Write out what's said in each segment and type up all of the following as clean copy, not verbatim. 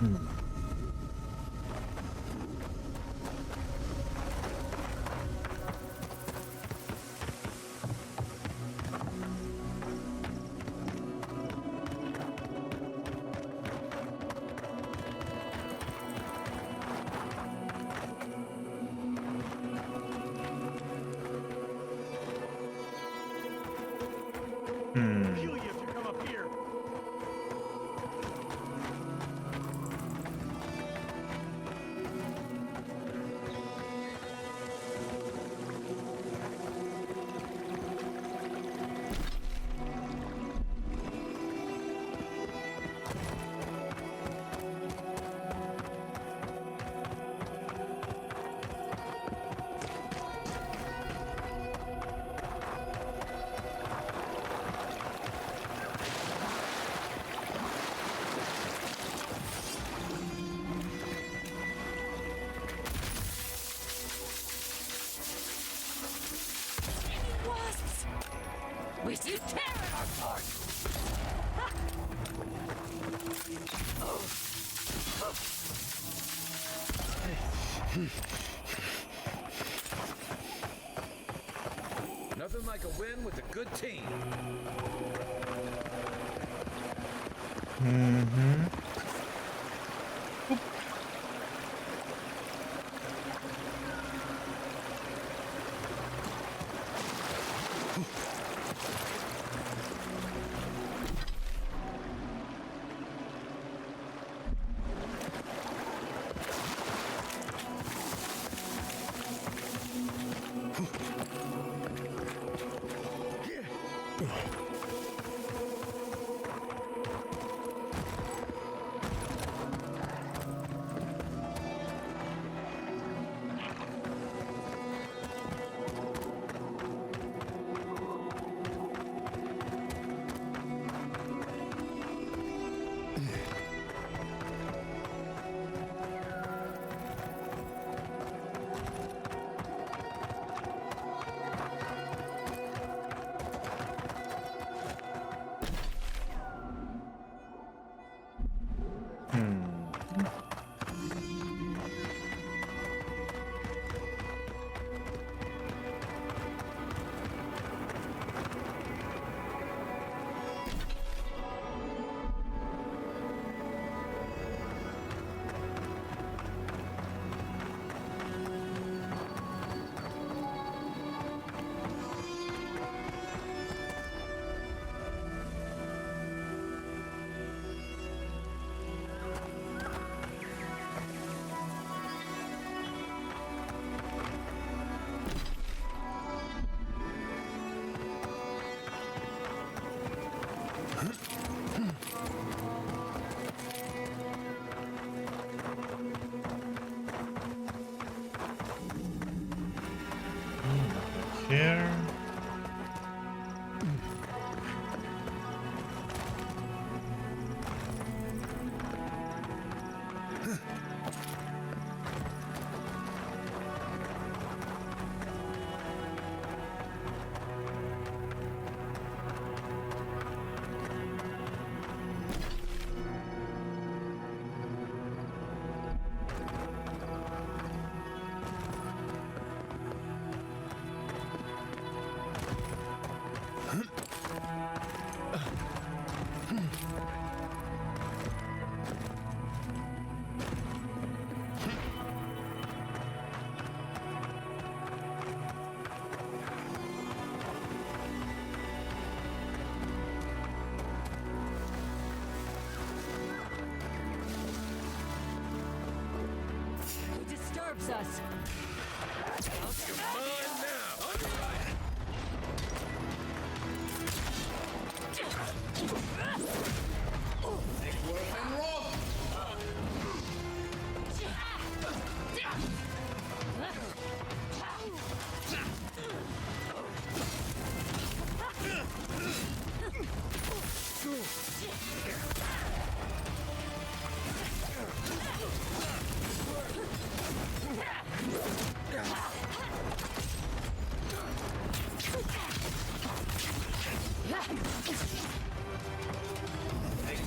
Kill you if you come up here. Wasps! We see terror in our force! Nothing like a win with a good team. Here. Who disturbs us?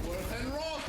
Worth and Roth!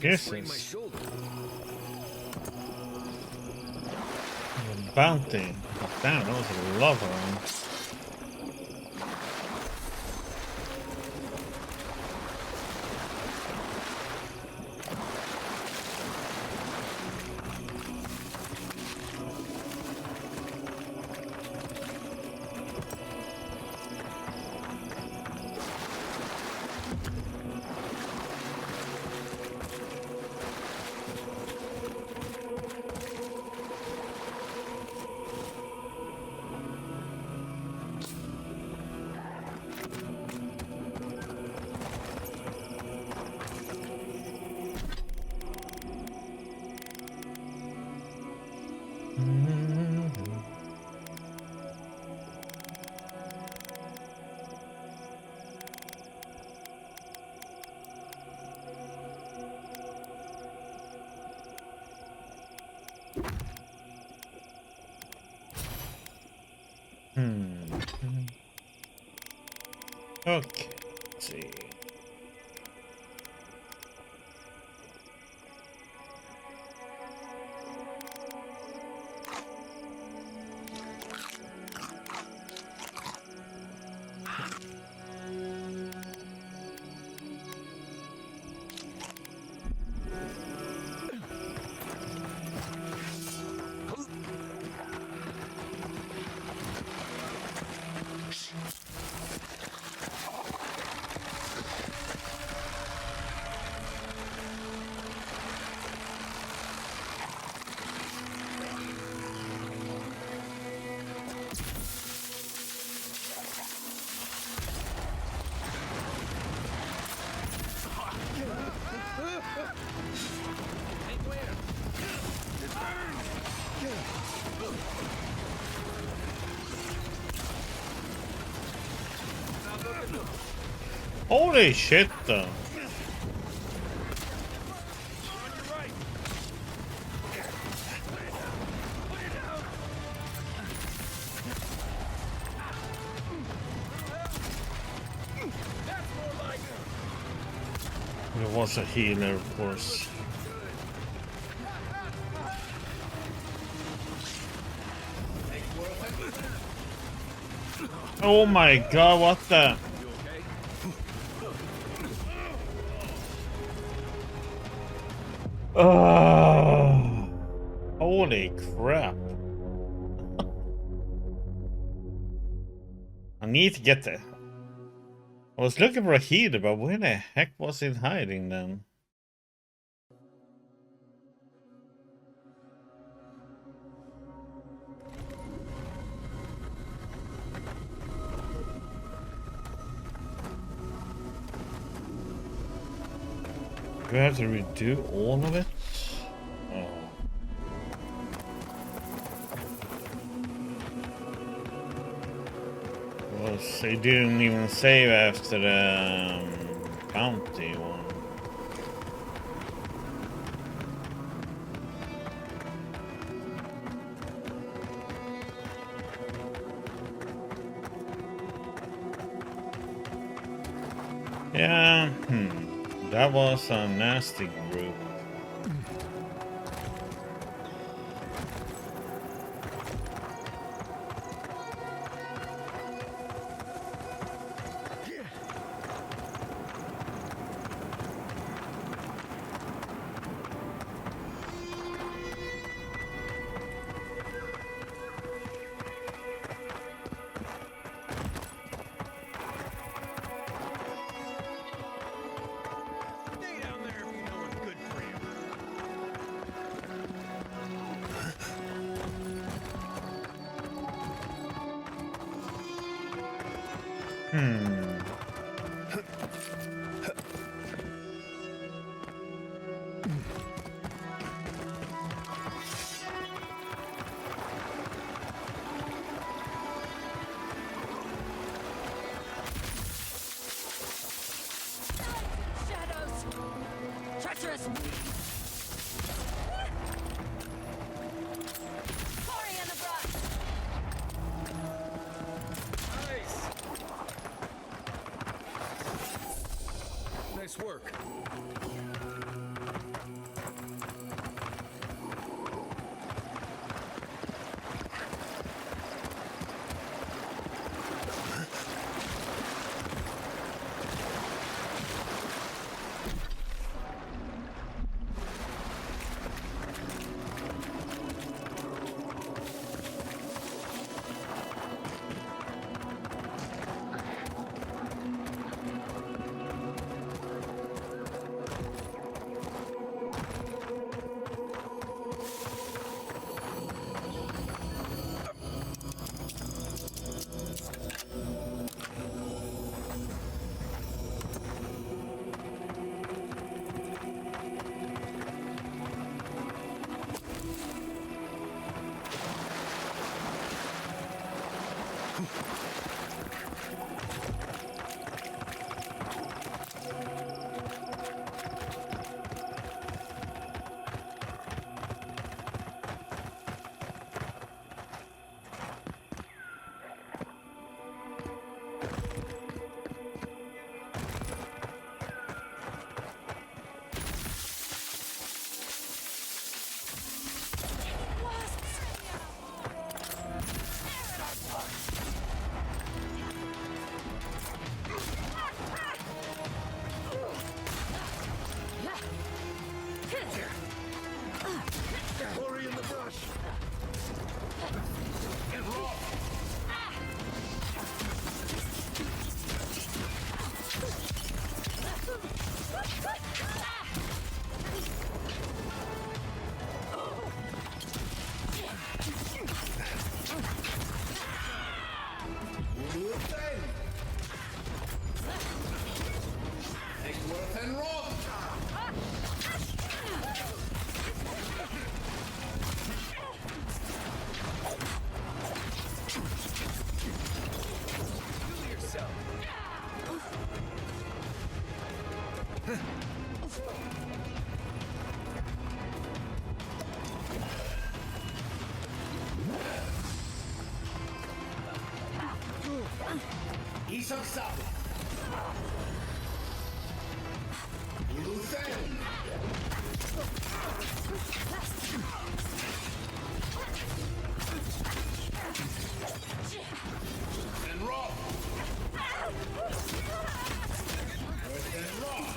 This Sprained my is shoulder. a bounty. Damn, that was a lot of them. Okay, let's see. Holy shit, though. There was a healer, of course. Oh my god, what the? Holy crap. I need to get there. I was looking for a healer, but where the heck was it hiding then? Do I have to redo all of it? Oh. because it didn't even save after the bounty one. Yeah, that was a nasty group. Stay down there if you know what's good for you. Shadows! Treacherous weeds! Cory in the brush! Nice. Nice work. Cory in the brush. Get raw. Isang sabi. Ilusen. And rock. And rock.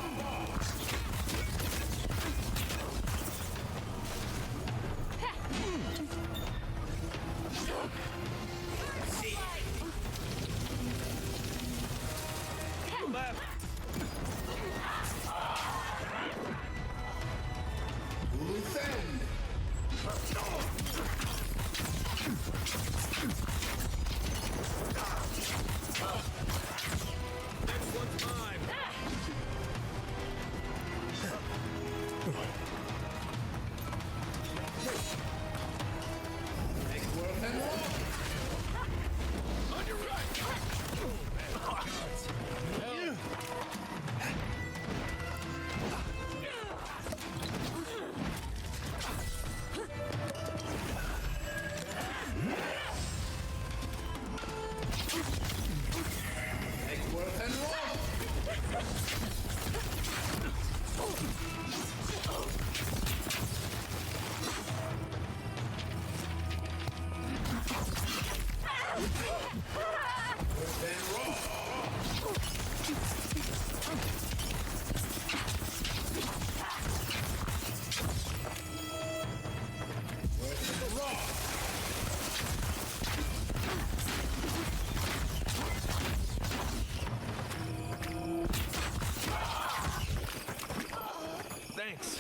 Thanks.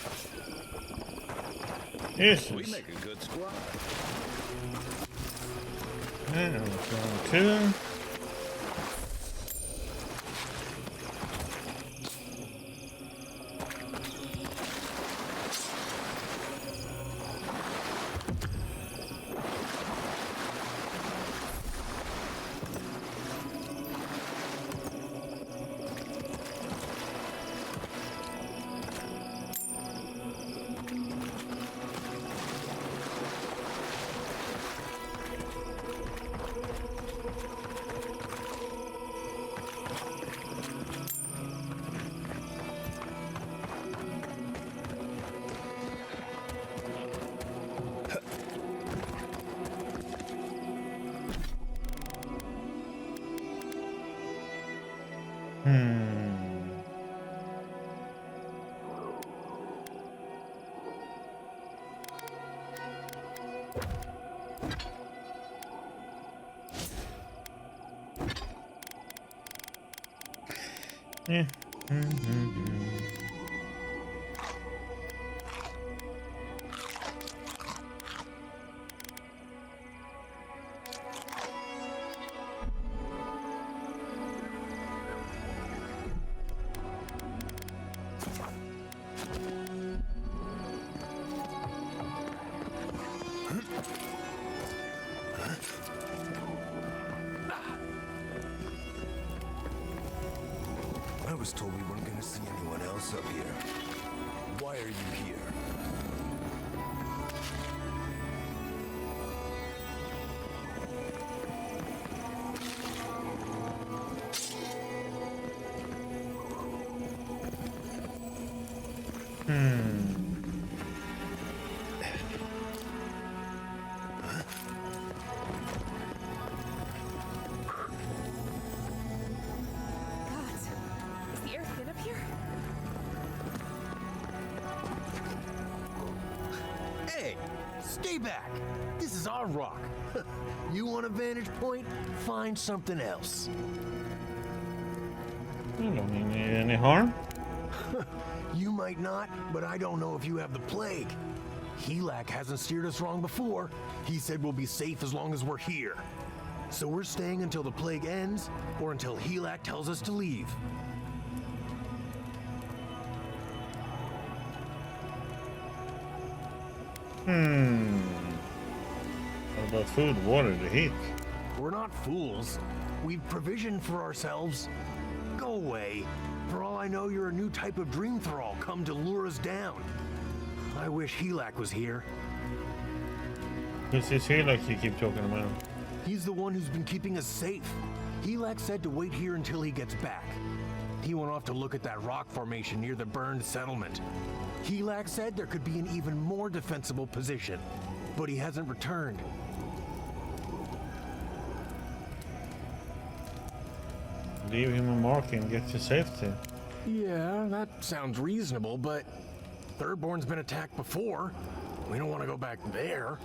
Jesus. We make a good squad. And we're going to. Yeah. I was told we weren't gonna see anyone else up here. Why are you here? Gods, is the air thin up here? Hey, stay back. This is our rock. You want a vantage point? Find something else. I don't mean any harm. You might not, but I don't know if you have the plague. Helak hasn't steered us wrong before. He said we'll be safe as long as we're here. So we're staying until the plague ends, or until Helak tells us to leave. What about food, water, the heat? We're not fools. We've provisioned for ourselves. Go away. For all I know, you're a new type of dream thrall come to lure us down. I wish Helak was here. This is here like you keep talking about. He's the one who's been keeping us safe. Helak said to wait here until he gets back. He went off to look at that rock formation near the burned settlement. Helak said there could be an even more defensible position, but he hasn't returned. Leave him a mark and get to safety. Yeah, that sounds reasonable, but Thirdborn's been attacked before. We don't want to go back there.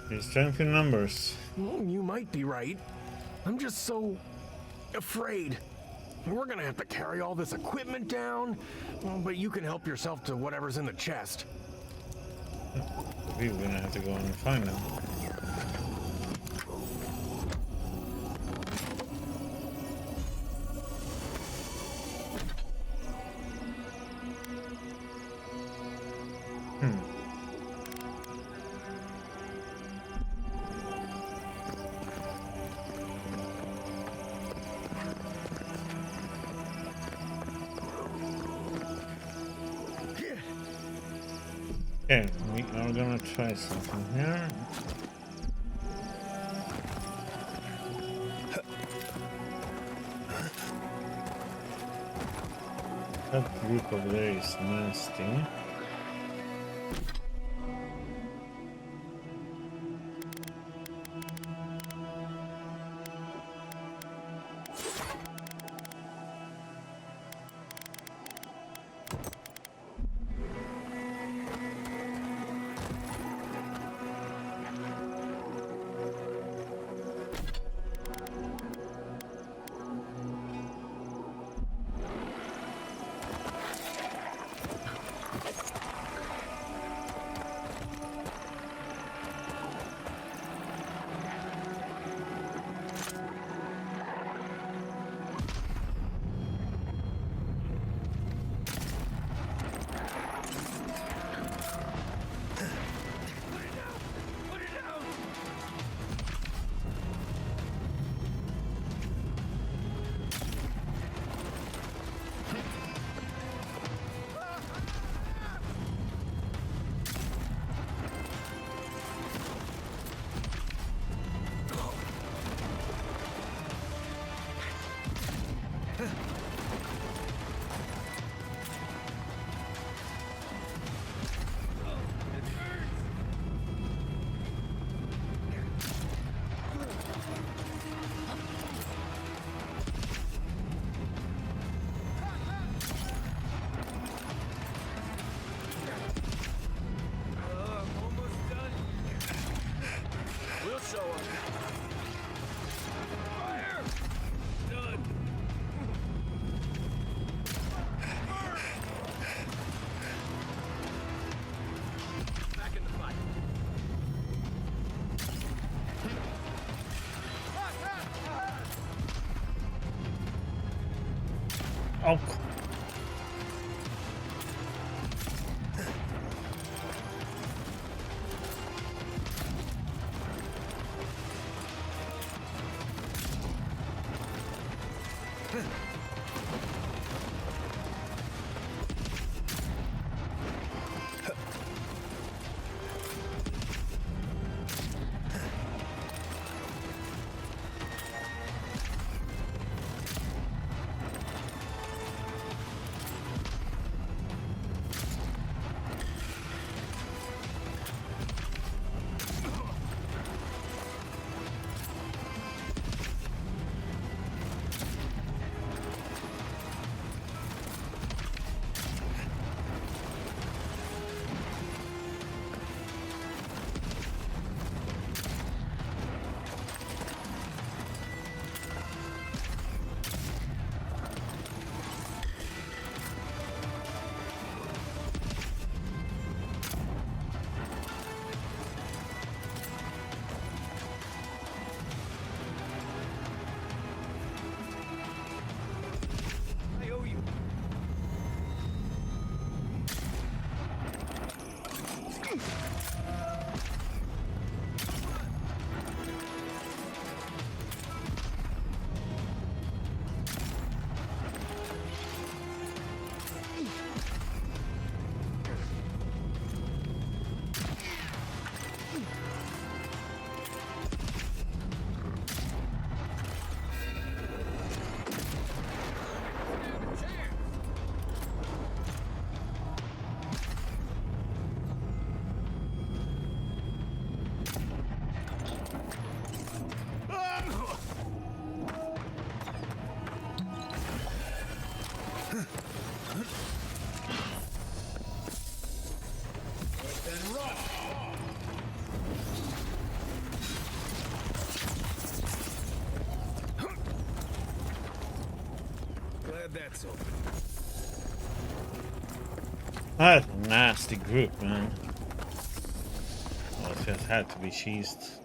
His strength in numbers. Well, you might be right. I'm just so afraid. We're gonna have to carry all this equipment down, but you can help yourself to whatever's in the chest. We're gonna have to go and find them. Okay, we are gonna try something here. That group over there is nasty. Oh. I owe you. And run! Glad that's open. That's a nasty group, man. Oh, it just had to be cheesed.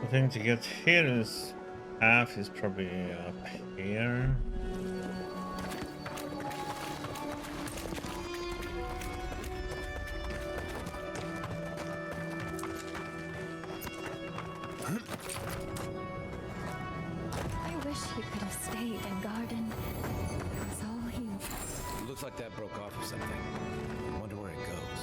The thing to get here is half is probably up here. I wish he could have stayed in Garden. It was all he. It looks like that broke off or something. I wonder where it goes.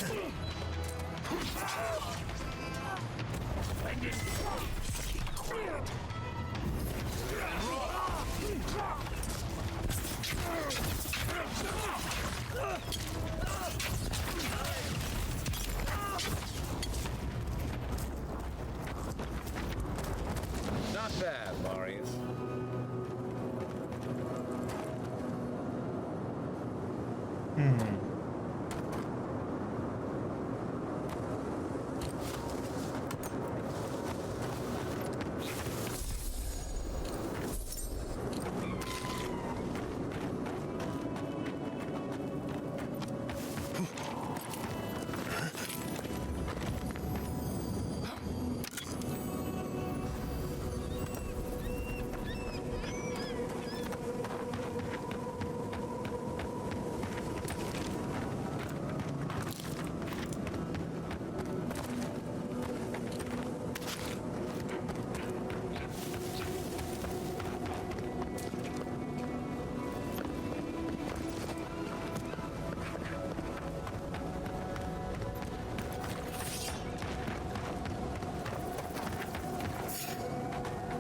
Not bad, Marius.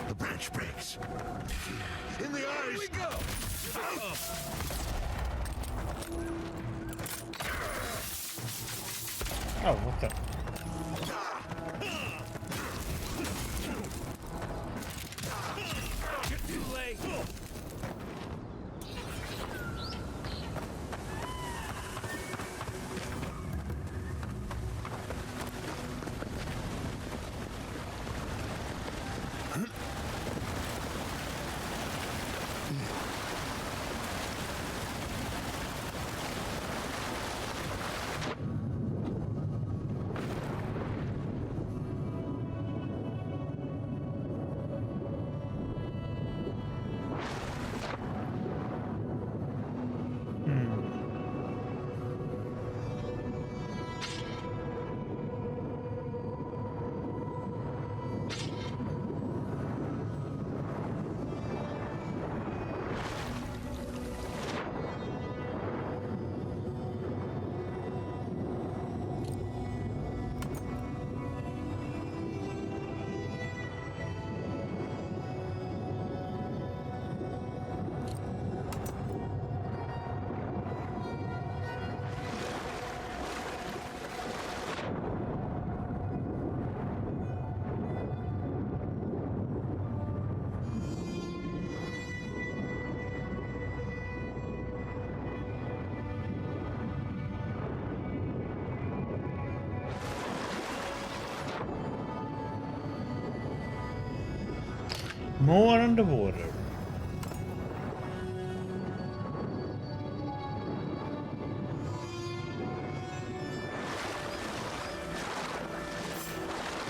The branch breaks. In the eyes! Here we go! Oh, what the? You're too late. More underwater.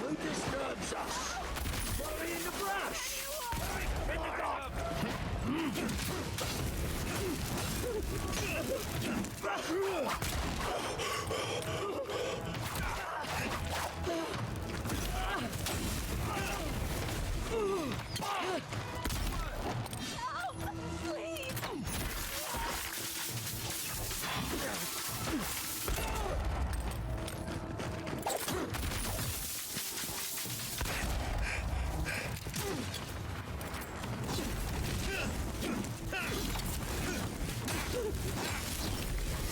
Who disturbs us? Bury in the brush! In the dark!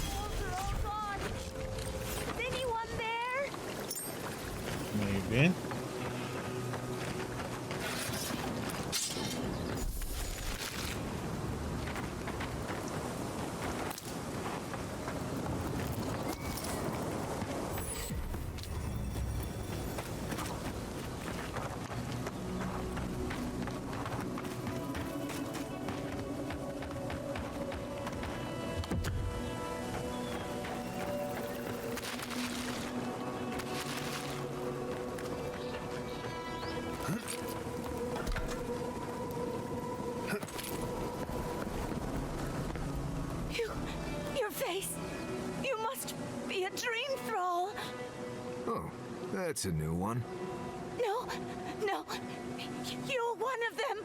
Wolves are all gone. Is anyone there? Maybe. Your face. You must be a dream thrall. Oh, that's a new one. No, no. You're one of them.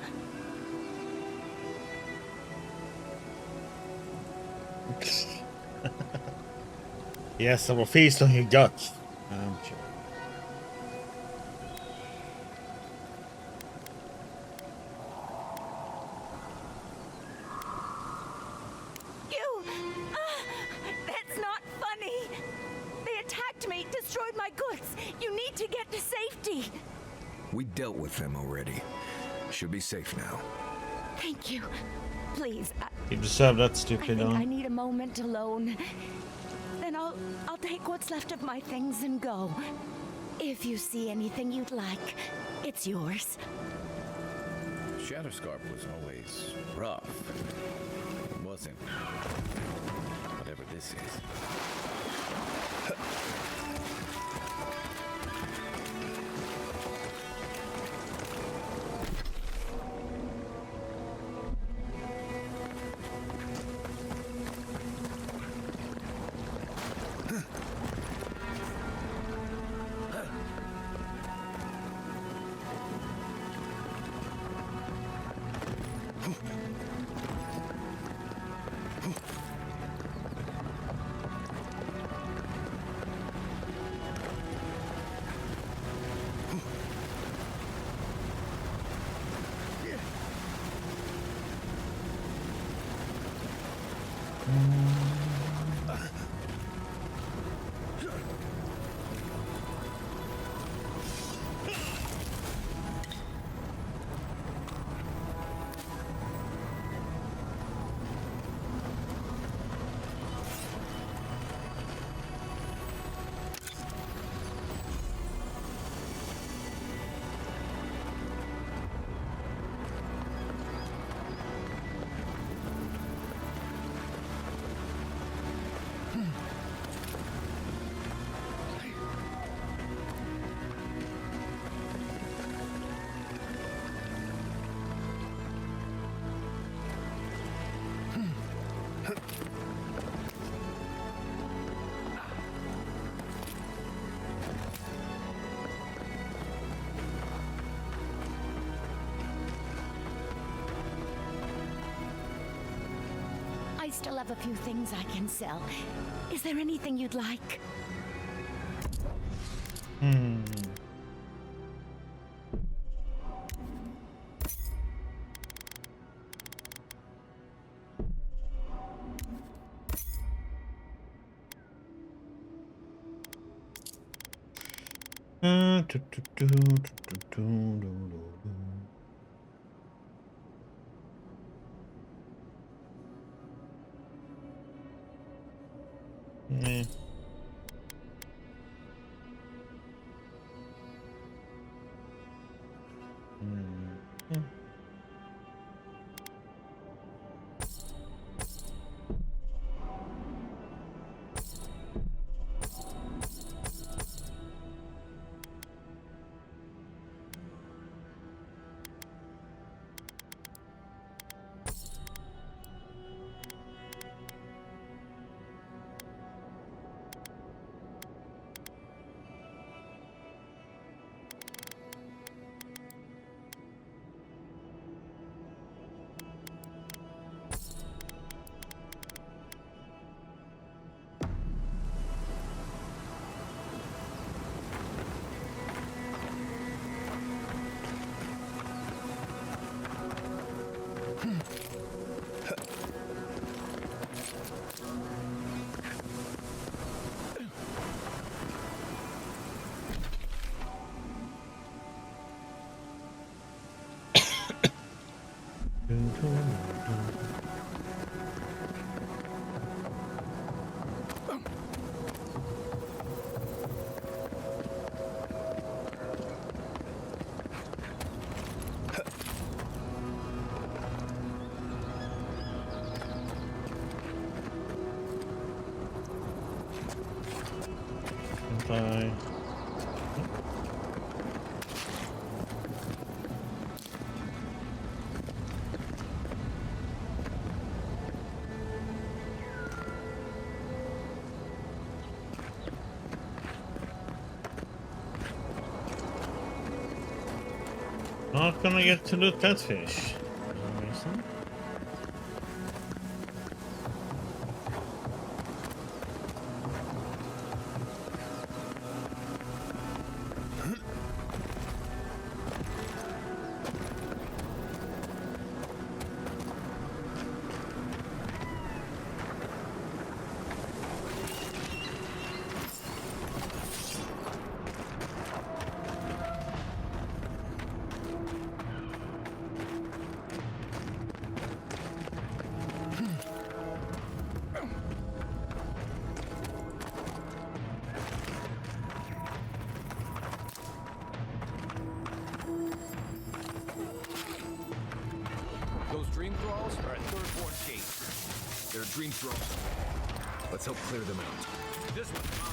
Yes, I will feast on your guts. I'm sure. You! That's not funny! They attacked me, destroyed my goods! You need to get to safety! We dealt with them already. Should be safe now. Thank you. Please, You deserve that, I stupid think I on. need a moment alone. Then I'll take what's left of my things and go. If you see anything you'd like, it's yours. Shatterscarp was always rough. It wasn't. Whatever this is. I still have a few things I can sell. Is there anything you'd like? Yeah. Bye. Not gonna get to loot that fish. For some reason. thralls are at third ward gate. They're dream thralls. Let's help clear them out. This one's mine.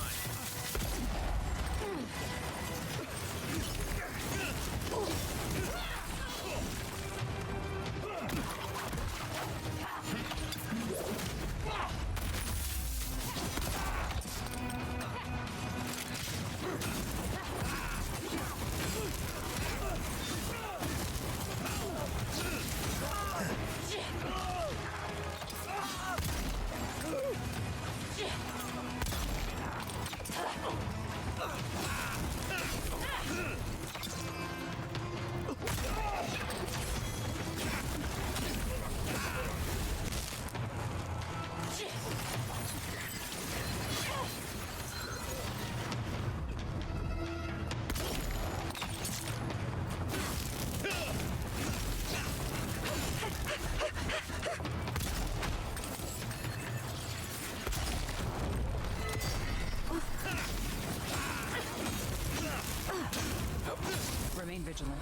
Remain vigilant.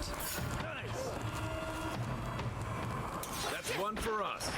That's one for us.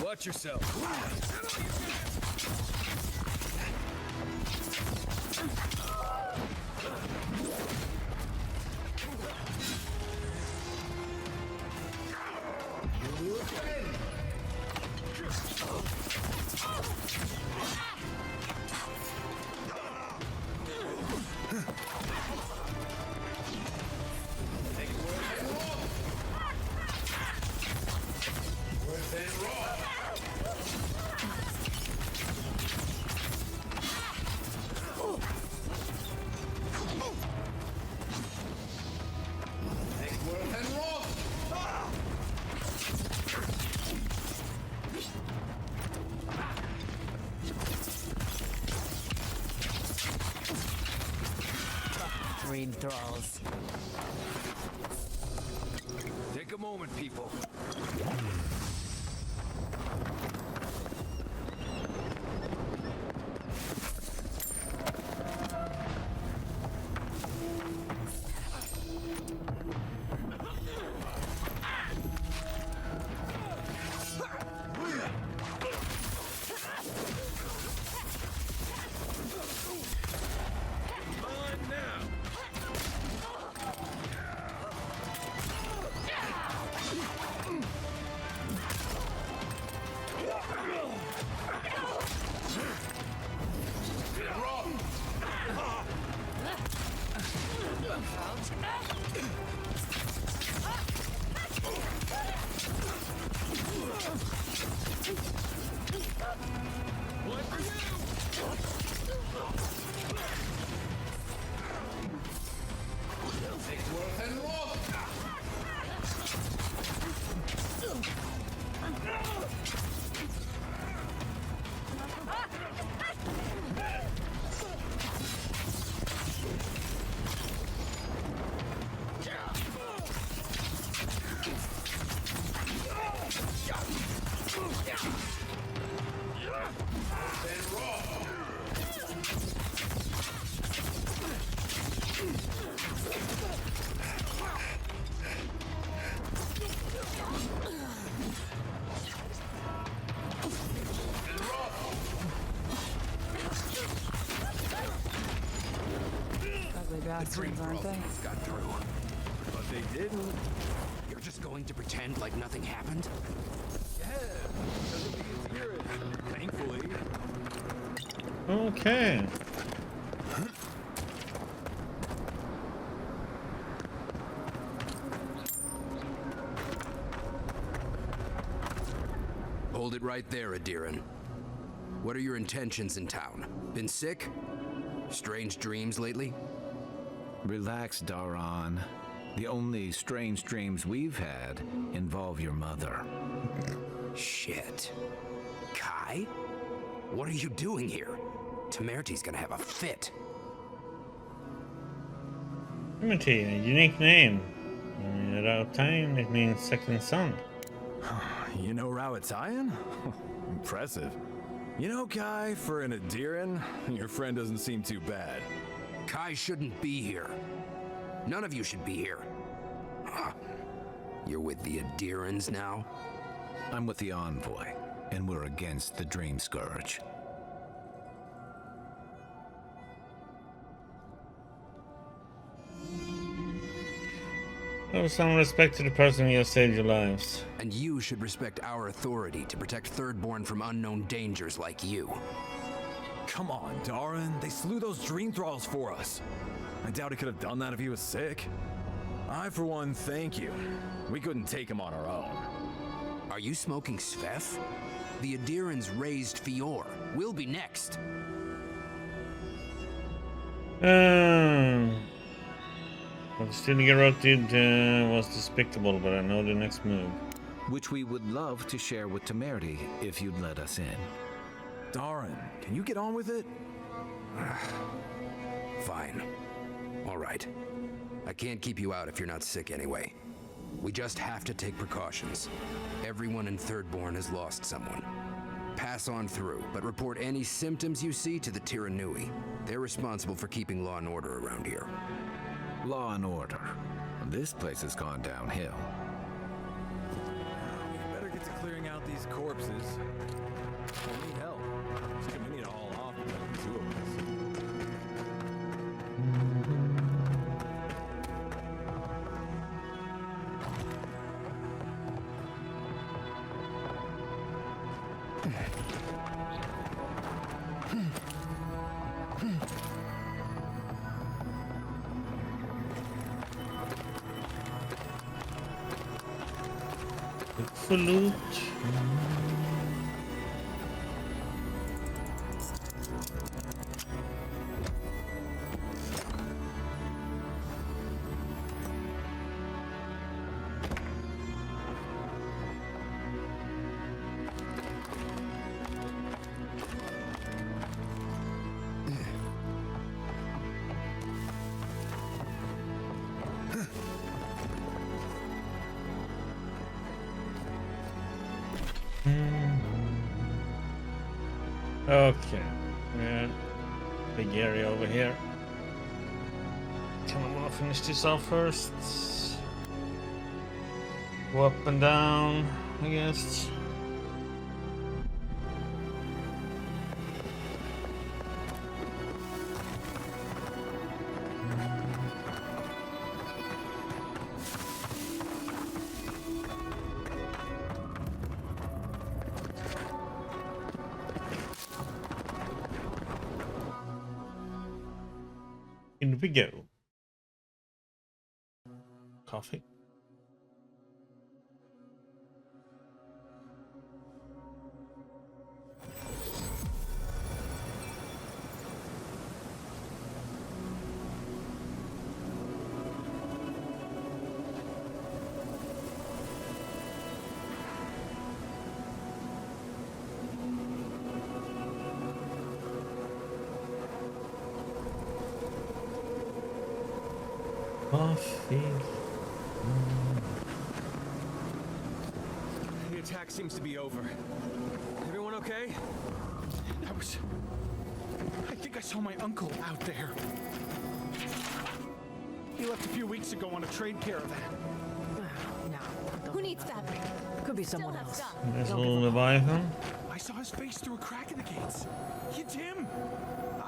Watch yourself. Dream thralls. Take a moment, people. Ugly bastards, aren't they? Got through. But they didn't. You're just going to pretend like nothing happened? Yeah, because of the spirit. Thankfully. Okay. Hold it right there, Adiran. What are your intentions in town? Been sick? Strange dreams lately? Relax, Daron. The only strange dreams we've had involve your mother. Shit. Kai? What are you doing here? Temerty's gonna have a fit. Timothy, a unique name. In Rautain, it means second son. You know Rautain? Impressive. You know, Kai, for an Adiran, your friend doesn't seem too bad. Kai shouldn't be here. None of you should be here. You're with the Adirans now? I'm with the Envoy, and we're against the Dream Scourge. Have some respect to the person who has saved your lives. And you should respect our authority to protect Thirdborn from unknown dangers like you. Come on, Daron. They slew those dream thralls for us. I doubt he could have done that if he was sick. I, for one, thank you. We couldn't take him on our own. Are you smoking Svef? The Adirans raised Fior. We'll be next. What Stilgarot did was despicable, but I know the next move. Which we would love to share with Temerty if you'd let us in. Daron, can you get on with it? Fine. All right. I can't keep you out if you're not sick anyway. We just have to take precautions. Everyone in Thirdborn has lost someone. Pass on through, but report any symptoms you see to the Tiranui. They're responsible for keeping law and order around here. Law and order. This place has gone downhill. We better get to clearing out these corpses. We need help. It's gonna need it all off between the two of us. For loot. Okay, yeah, big area over here. Kind of want to finish this off first. Go up and down, I guess. In we go. Coffee. Coffee. The attack seems to be over. Everyone okay? I think I saw my uncle out there. He left a few weeks ago on a trade caravan. Who needs fabric? Could be someone else. There's a little Leviathan. I saw his face through a crack in the gates. It's him!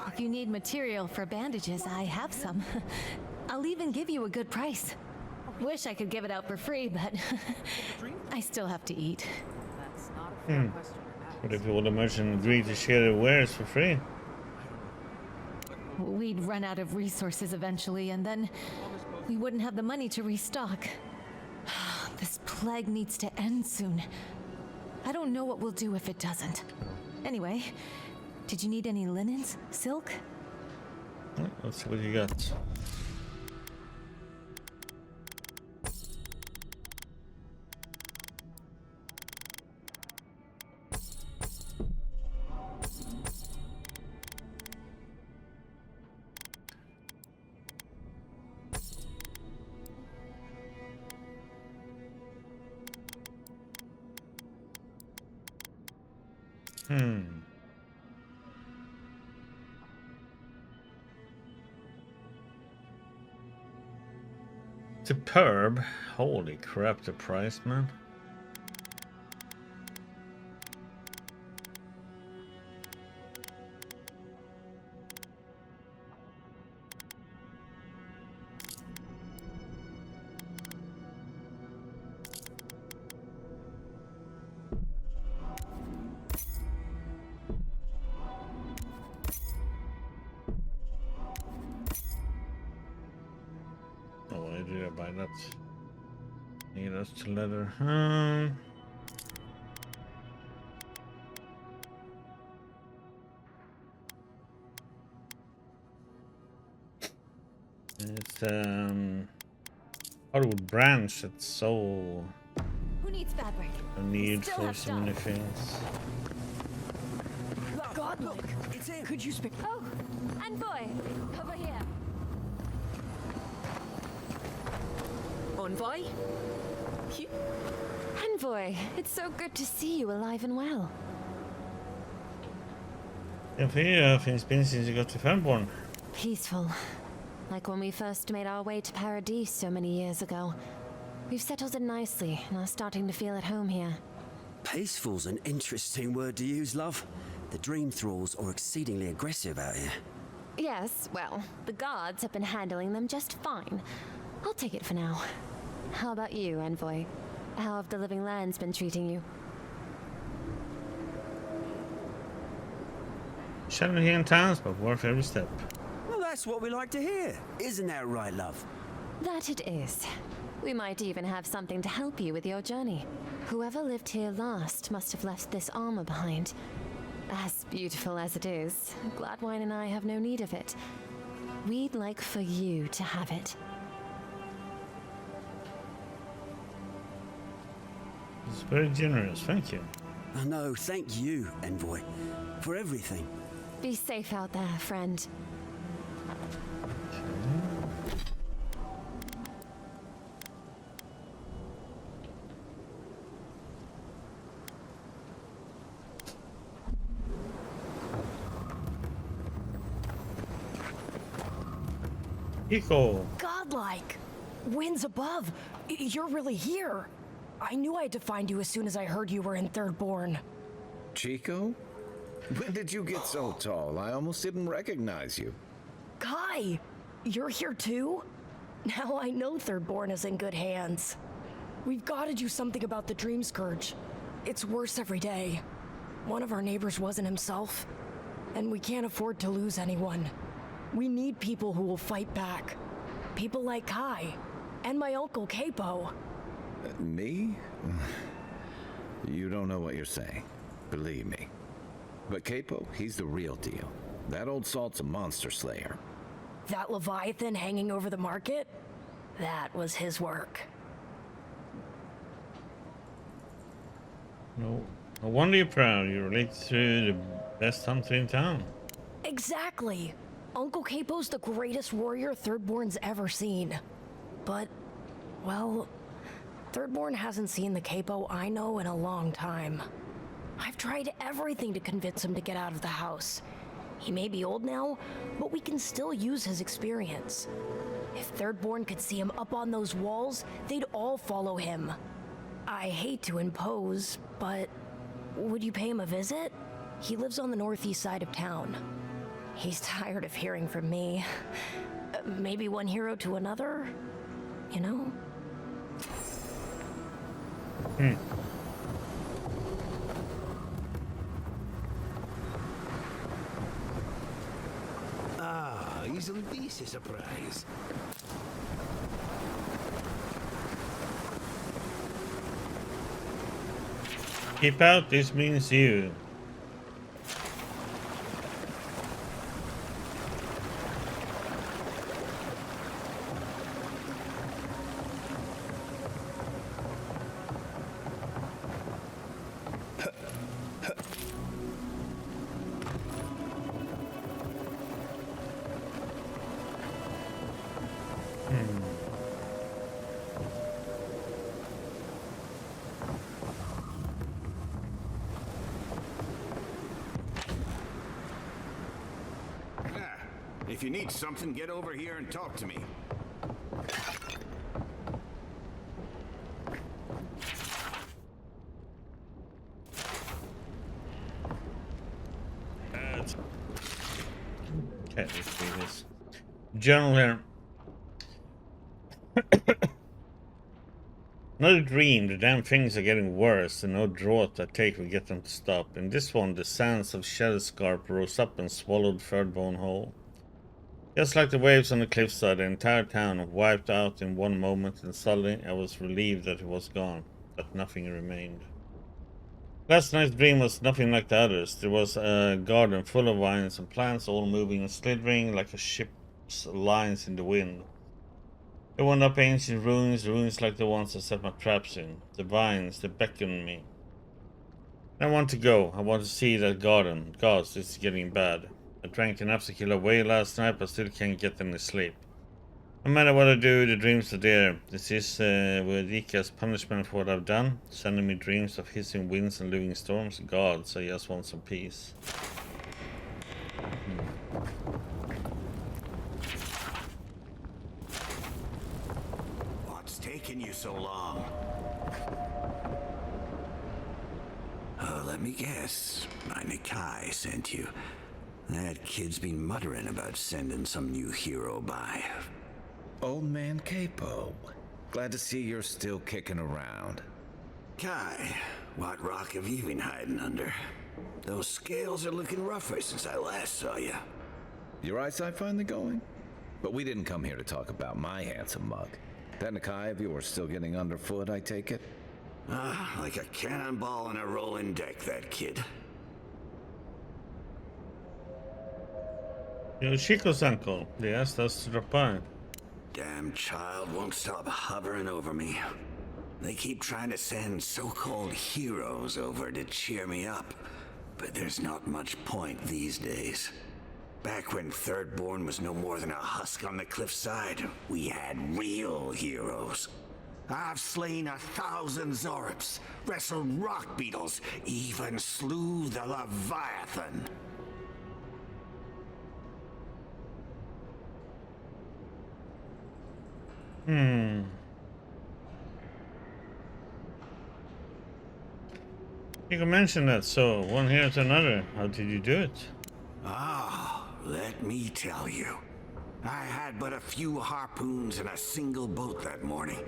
If you need material for bandages, I have some. I'll even give you a good price. Wish I could give it out for free, but I still have to eat. That's not a fair question. What if all the merchants agree to share their wares for free? We'd run out of resources eventually, and then we wouldn't have the money to restock. This plague needs to end soon. I don't know what we'll do if it doesn't. Anyway, did you need any linens? Silk? Let's see what you got. Superb. Holy crap, the price, man. Oh, why did I buy that? Yeah, that's leather. It's hardwood branch. It's so Who needs fabric? a need Still for have so many stuff. things. Godlike. Could you speak? Oh, Envoy, over here. Envoy? Envoy, it's so good to see you alive and well. Ja, för det finns been since you got to Fernborn. Peaceful. Like when we first made our way to Paradise so many years ago. We've settled in nicely and are starting to feel at home here. Peaceful's an interesting word to use, love. The dream thralls are exceedingly aggressive out here. Yes, well, the guards have been handling them just fine. I'll take it for now. How about you, Envoy? How have the living lands been treating you? Challenging times, but worth every step. Well, that's what we like to hear. Isn't that right, love? That it is. We might even have something to help you with your journey. Whoever lived here last must have left this armor behind. As beautiful as it is, Gladwine and I have no need of it. We'd like for you to have it. It's very generous, thank you. No, thank you, Envoy, for everything. Be safe out there, friend. Eco. Godlike. Winds above. You're really here. I knew I had to find you as soon as I heard you were in Thirdborn. Chico? When did you get so tall? I almost didn't recognize you. Kai, you're here too? Now I know Thirdborn is in good hands. We've got to do something about the Dream Scourge. It's worse every day. One of our neighbors wasn't himself, and we can't afford to lose anyone. We need people who will fight back. People like Kai, and my uncle Capo. Me? You don't know what you're saying. Believe me. But Capo, he's the real deal. That old salt's a monster slayer. That Leviathan hanging over the market? That was his work. No wonder you're proud. You relate to the best hunter in town. Exactly. Uncle Capo's the greatest warrior Thirdborn's ever seen. But, well, Thirdborn hasn't seen the Capo I know in a long time. I've tried everything to convince him to get out of the house. He may be old now, but we can still use his experience. If Thirdborn could see him up on those walls, they'd all follow him. I hate to impose, but would you pay him a visit? He lives on the northeast side of town. He's tired of hearing from me. Maybe one hero to another, you know? Ah, isn't this a surprise? Keep out, this means you. If you need something, get over here and talk to me. Okay, let's read this. Journal here. Another dream. The damn things are getting worse, and no draught I take will get them to stop. In this one, the sands of Shatterscarp rose up and swallowed Thirdbone whole. Just like the waves on the cliffside, the entire town wiped out in one moment, and suddenly I was relieved that it was gone, but nothing remained. Last night's dream was nothing like the others. There was a garden full of vines and plants, all moving and slithering like a ship's lines in the wind. I went up ancient ruins like the ones I set my traps in. The vines, they beckoned me. I want to go. I want to see that garden. Gods, this is getting bad. I drank enough to kill a whale last night, but still can't get any sleep. No matter what I do, the dreams are there. This is Wadika's punishment for what I've done, sending me dreams of hissing winds and living storms. Gods, I just want some peace. What's taking you so long? Let me guess. My Nikai sent you. That kid's been muttering about sending some new hero by. Old man Capo. Glad to see you're still kicking around. Kai, what rock have you been hiding under? Those scales are looking rougher since I last saw you. Your eyesight finally going? But we didn't come here to talk about my handsome mug. That Nikai of yours still getting underfoot, I take it? Like a cannonball on a rolling deck, that kid. Yoshiko's uncle. They asked us to drop by. Damn child won't stop hovering over me. They keep trying to send so-called heroes over to cheer me up, but there's not much point these days. Back when Thirdborn was no more than a husk on the cliffside, we had real heroes. I've slain 1,000 Zorops, wrestled rock beetles, even slew the Leviathan. You can mention that, so one here to another. How did you do it? Let me tell you. I had but a few harpoons and a single boat that morning.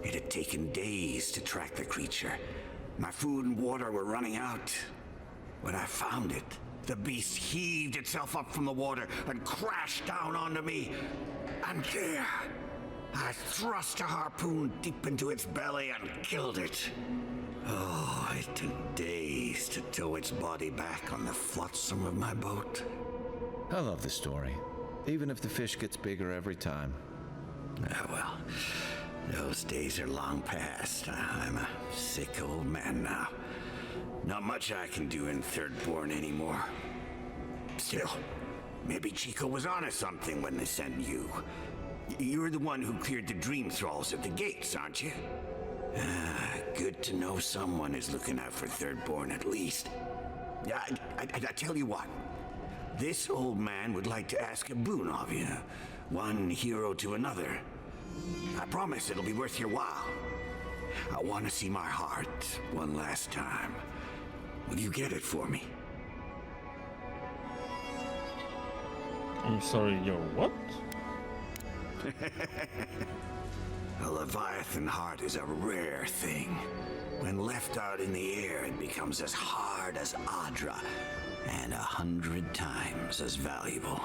It had taken days to track the creature. My food and water were running out. When I found it, the beast heaved itself up from the water and crashed down onto me. And there, I thrust a harpoon deep into its belly and killed it. Oh, it took days to tow its body back on the flotsam of my boat. I love the story, even if the fish gets bigger every time. Well, those days are long past. I'm a sick old man now. Not much I can do in Thirdborn anymore. Still, maybe Chico was onto something when they sent you. You're the one who cleared the dream thralls at the gates, aren't you? Good to know someone is looking out for Thirdborn at least. I tell you what. This old man would like to ask a boon of you. One hero to another. I promise it'll be worth your while. I want to see my heart one last time. Will you get it for me? I'm sorry, your what? A Leviathan heart is a rare thing. When left out in the air, it becomes as hard as Adra, and 100 times as valuable.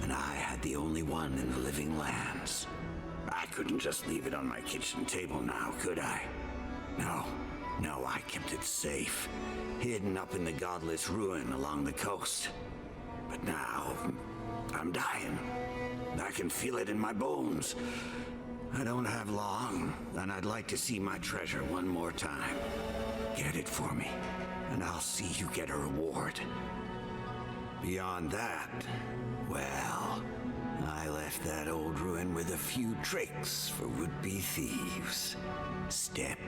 And I had the only one in the living lands. I couldn't just leave it on my kitchen table now, could I? No, I kept it safe, hidden up in the godless ruin along the coast. But now, I'm dying. I can feel it in my bones. I don't have long, and I'd like to see my treasure one more time. Get it for me, and I'll see you get a reward. Beyond that, well, I left that old ruin with a few tricks for would-be thieves. Step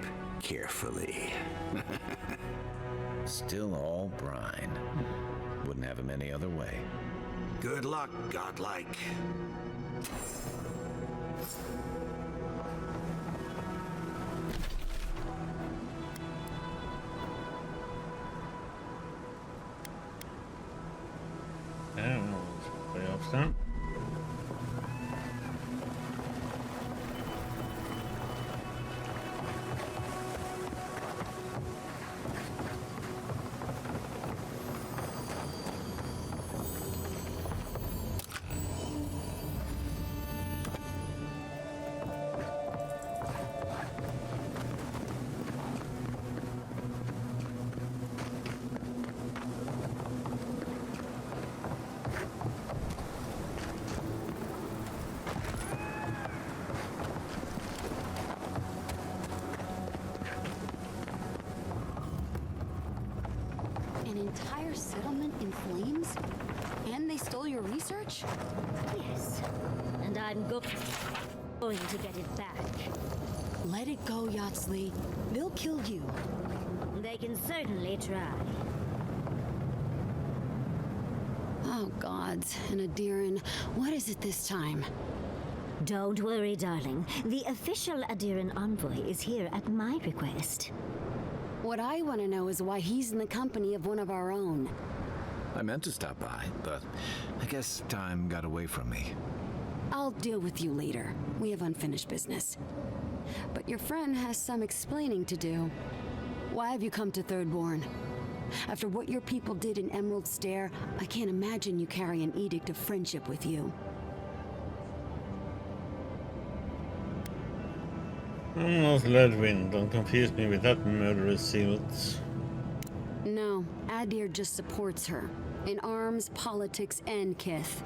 carefully. Still all brine. Wouldn't have him any other way. Good luck, godlike. I don't know. Way off then. An entire settlement in flames? And they stole your research? Yes. And I'm going to get it back. Let it go, Yatsley. They'll kill you. They can certainly try. Oh, gods. And Adiran, what is it this time? Don't worry, darling. The official Adiran envoy is here at my request. What I want to know is why he's in the company of one of our own. I meant to stop by, but I guess time got away from me. I'll deal with you later. We have unfinished business. But your friend has some explaining to do. Why have you come to Thirdborn? After what your people did in Emerald Stair, I can't imagine you carry an edict of friendship with you. I'm not Ledwin. Don't confuse me with that murderous zealot. No, Adir just supports her. In arms, politics, and kith.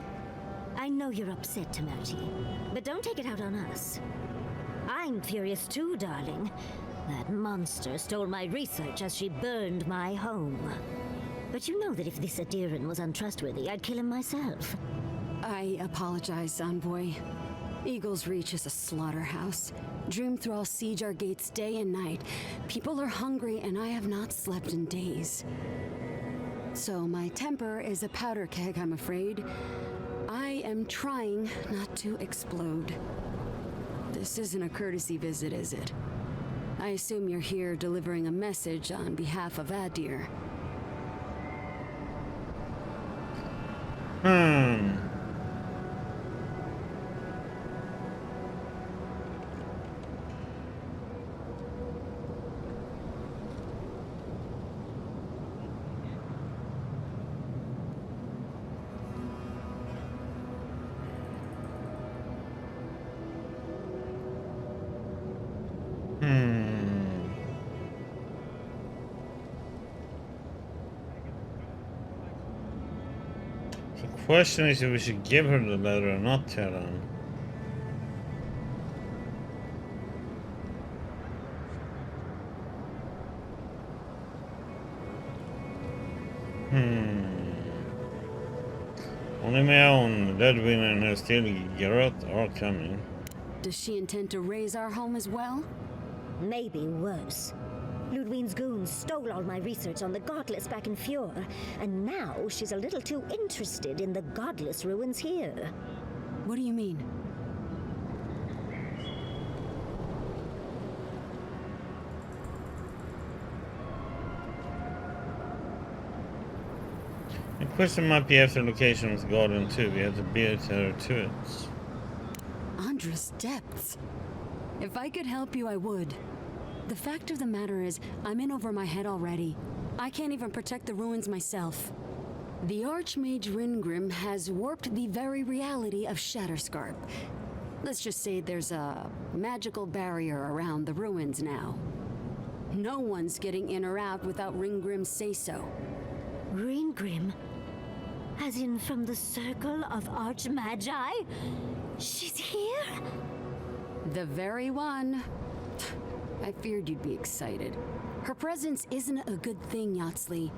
I know you're upset, Tamerji, but don't take it out on us. I'm furious too, darling. That monster stole my research as she burned my home. But you know that if this Adiran was untrustworthy, I'd kill him myself. I apologize, Envoy. Eagle's Reach is a slaughterhouse. Dreamthralls siege our gates day and night. People are hungry, and I have not slept in days. So my temper is a powder keg, I'm afraid. I am trying not to explode. This isn't a courtesy visit, is it? I assume you're here delivering a message on behalf of Adir. The question is if we should give her the letter or not, Terran. Only my own Ledwin and her still Geralt are coming. Does she intend to raise our home as well? Maybe worse. Ludwig's goons stole all my research on the godless back in Fjord, and now she's a little too interested in the godless ruins here. What do you mean? The question might be after location was Garden too. We have to beat her to it. Andra's depths. If I could help you, I would. The fact of the matter is, I'm in over my head already. I can't even protect the ruins myself. The Archmage Ringrim has warped the very reality of Shatterscarp. Let's just say there's a magical barrier around the ruins now. No one's getting in or out without Ringgrim's say-so. Ringgrim? As in from the Circle of Archmagi? She's here? The very one. I feared you'd be excited. Her presence isn't a good thing, Yatsley.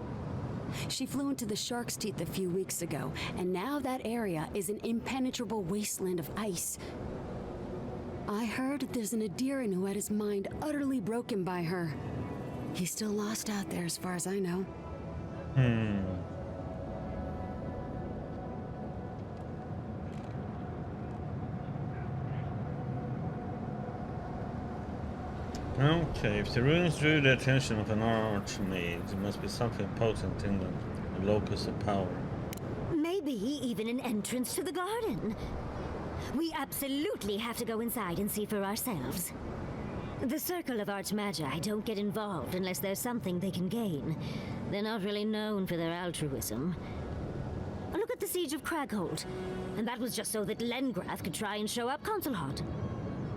She flew into the Shark's Teeth a few weeks ago, and now that area is an impenetrable wasteland of ice. I heard there's an Adiran who had his mind utterly broken by her. He's still lost out there as far as I know. Okay, if the ruins drew the attention of an archmage, there must be something potent in them, a locus of power. Maybe even an entrance to the garden. We absolutely have to go inside and see for ourselves. The Circle of Archmagi don't get involved unless there's something they can gain. They're not really known for their altruism. Look at the Siege of Cragholt. And that was just so that Lengrath could try and show up Consulhot.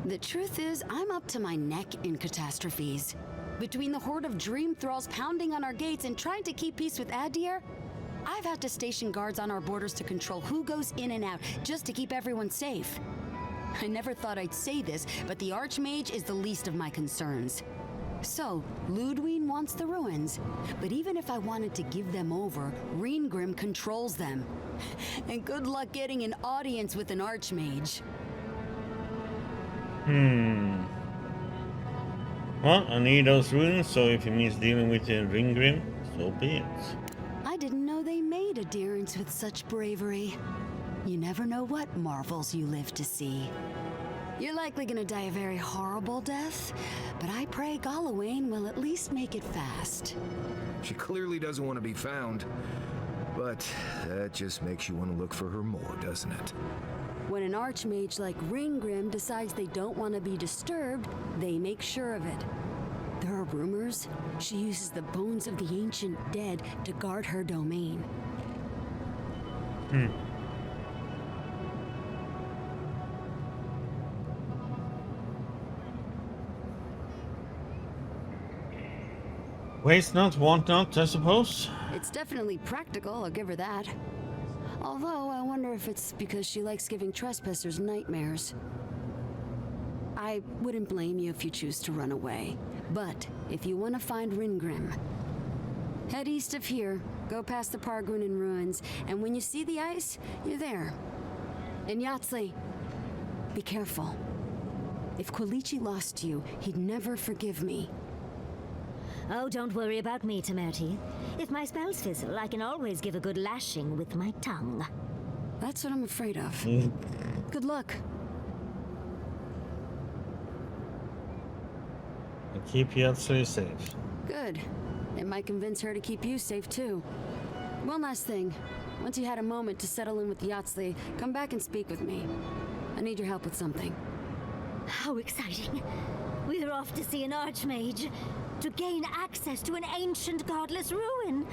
The truth is, I'm up to my neck in catastrophes. Between the horde of dream thralls pounding on our gates and trying to keep peace with Adir, I've had to station guards on our borders to control who goes in and out, just to keep everyone safe. I never thought I'd say this, but the Archmage is the least of my concerns. So, Ludwig wants the ruins, but even if I wanted to give them over, Reengrim controls them. And good luck getting an audience with an Archmage. Well, I need those ruins, so if it means dealing with the Reengrim, so be it. I didn't know they made adherents with such bravery. You never know what marvels you live to see. You're likely gonna die a very horrible death, but I pray Galawain will at least make it fast. She clearly doesn't want to be found, but that just makes you want to look for her more, doesn't it? When an archmage like Reengrim decides they don't want to be disturbed, they make sure of it. There are rumors she uses the bones of the ancient dead to guard her domain. Waste not, want not, I suppose. It's definitely practical, I'll give her that. Although, I wonder if it's because she likes giving trespassers nightmares. I wouldn't blame you if you choose to run away. But, if you want to find Reengrim, head east of here, go past the Pargunin ruins, and when you see the ice, you're there. And Yahtzee, be careful. If Quilichi lost you, he'd never forgive me. Oh, don't worry about me, Temerti. If my spells fizzle, I can always give a good lashing with my tongue. That's what I'm afraid of. Good luck. And keep Yahtzee safe. Good. It might convince her to keep you safe, too. One last thing. Once you had a moment to settle in with Yahtzee, come back and speak with me. I need your help with something. How exciting. We're off to see an archmage. To gain access to an ancient godless ruin.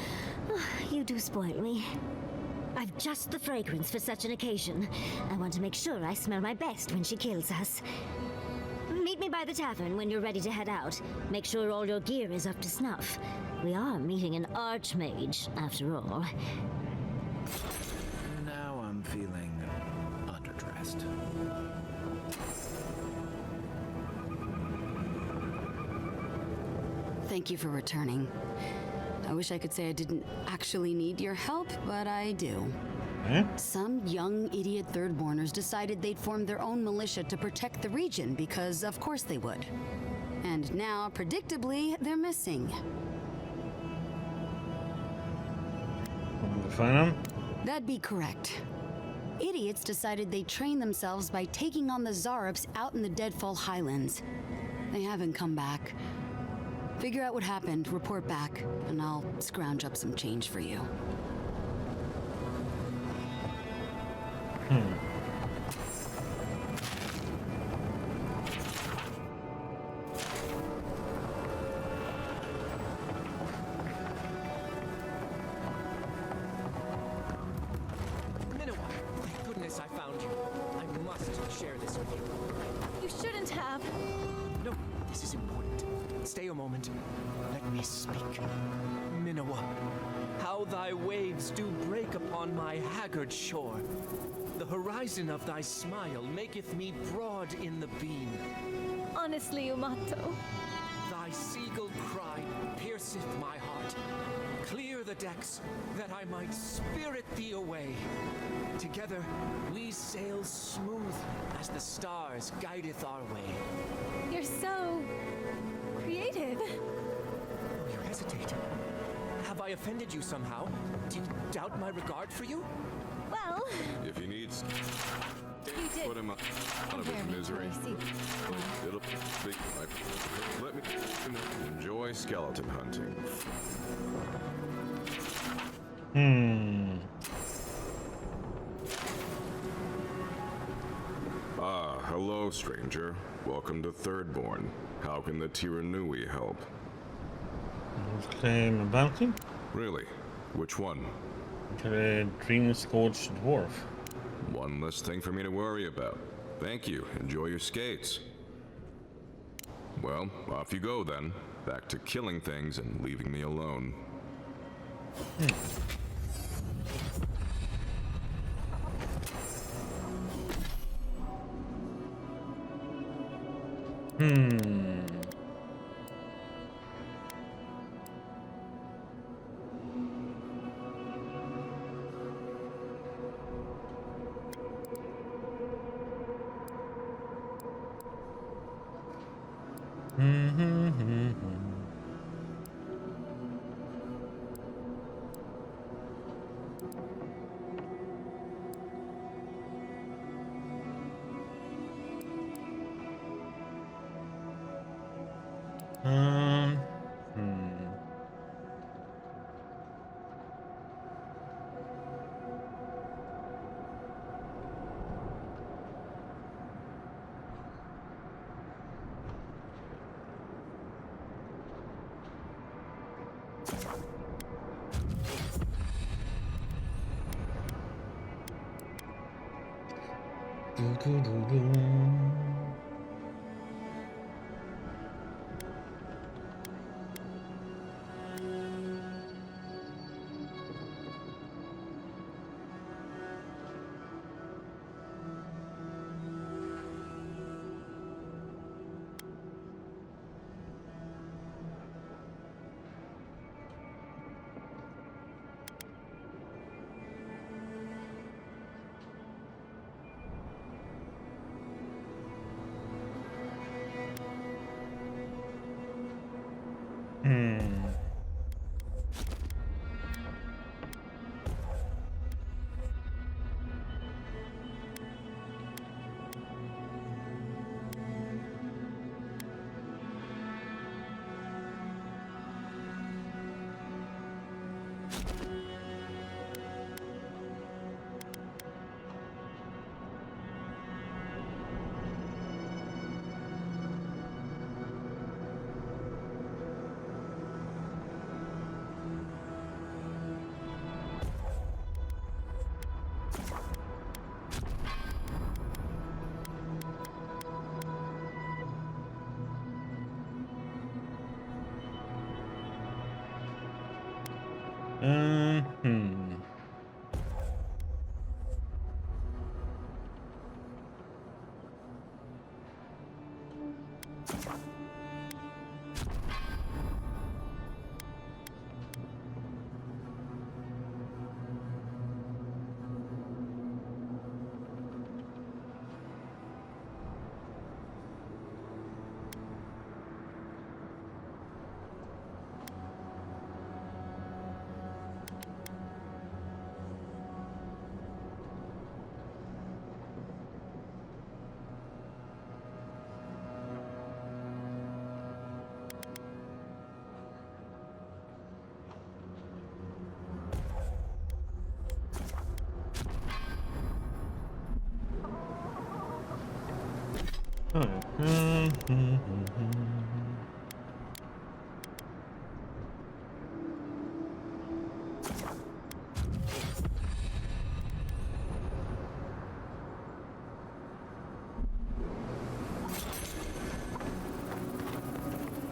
You do spoil me. I've just the fragrance for such an occasion. I want to make sure I smell my best when she kills us. Meet me by the tavern when you're ready to head out. Make sure all your gear is up to snuff. We are meeting an archmage, after all. Now I'm feeling underdressed. Thank you for returning. I wish I could say I didn't actually need your help, but I do. Some young idiot thirdborners decided they'd form their own militia to protect the region because of course they would. And now, predictably, they're missing. Find them? That'd be correct. Idiots decided they'd train themselves by taking on the Zarups out in the Deadfall Highlands. They haven't come back. Figure out what happened, report back, and I'll scrounge up some change for you. Minowa, thank goodness I found you. I must share this with you. You shouldn't have. No, this is important. Stay a moment. Let me speak. Minowa, how thy waves do break upon my haggard shore. The horizon of thy smile maketh me broad in the beam. Honestly, Umato. Thy seagull cry pierceth my heart. Clear the decks, that I might spirit thee away. Together we sail smooth as the stars guideth our way. You're so creative. Oh, you hesitate. Have I offended you somehow? Do you doubt my regard for you? Well, If he needs... You did. Put him out of his misery. It'll be let me enjoy skeleton hunting. Ah, hello, stranger. Welcome to Thirdborn. How can the Tiranui help? Claim a bounty? Really? Which one? The dream-scorched dwarf. One less thing for me to worry about. Thank you. Enjoy your skates. Well, off you go then. Back to killing things and leaving me alone.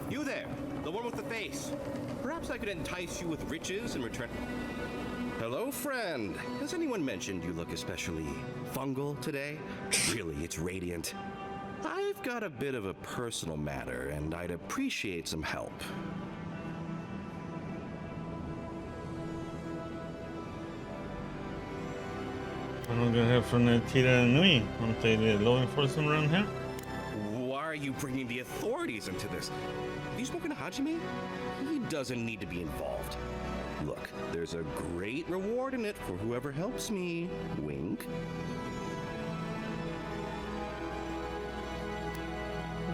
You there, the one with the face. Perhaps I could entice you with riches in return. Hello, friend. Has anyone mentioned you look especially fungal today? Really, it's radiant. I've got a bit of a personal matter, and I'd appreciate some help. I'm not gonna hear from the Tiranui. Aren't they the law enforcement around here? Why are you bringing the authorities into this? Have you spoken to Hajime? He doesn't need to be involved. Look, there's a great reward in it for whoever helps me. Wink.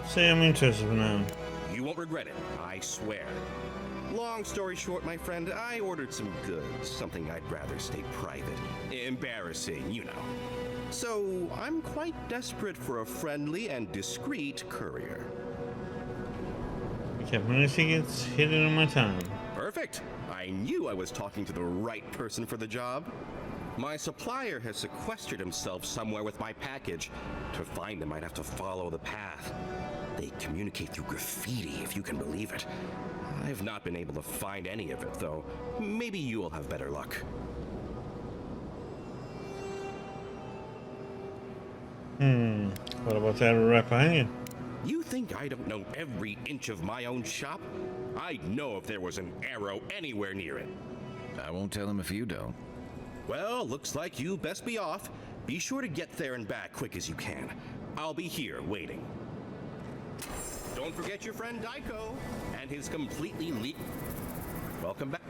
Say I'm interested for now. You won't regret it, I swear. Long story short, my friend, I ordered some goods, something I'd rather stay private. Embarrassing, you know. So, I'm quite desperate for a friendly and discreet courier. Kept many tickets hidden in my town. Perfect. I knew I was talking to the right person for the job. My supplier has sequestered himself somewhere with my package. To find him, I'd have to follow the path. They communicate through graffiti, if you can believe it. I've not been able to find any of it, though. Maybe you'll have better luck. What about that right behind you? You think I don't know every inch of my own shop? I'd know if there was an arrow anywhere near it. I won't tell him if you don't. Well, looks like you best be off. Be sure to get there and back quick as you can. I'll be here waiting. Don't forget your friend Daiko and his completely Welcome back.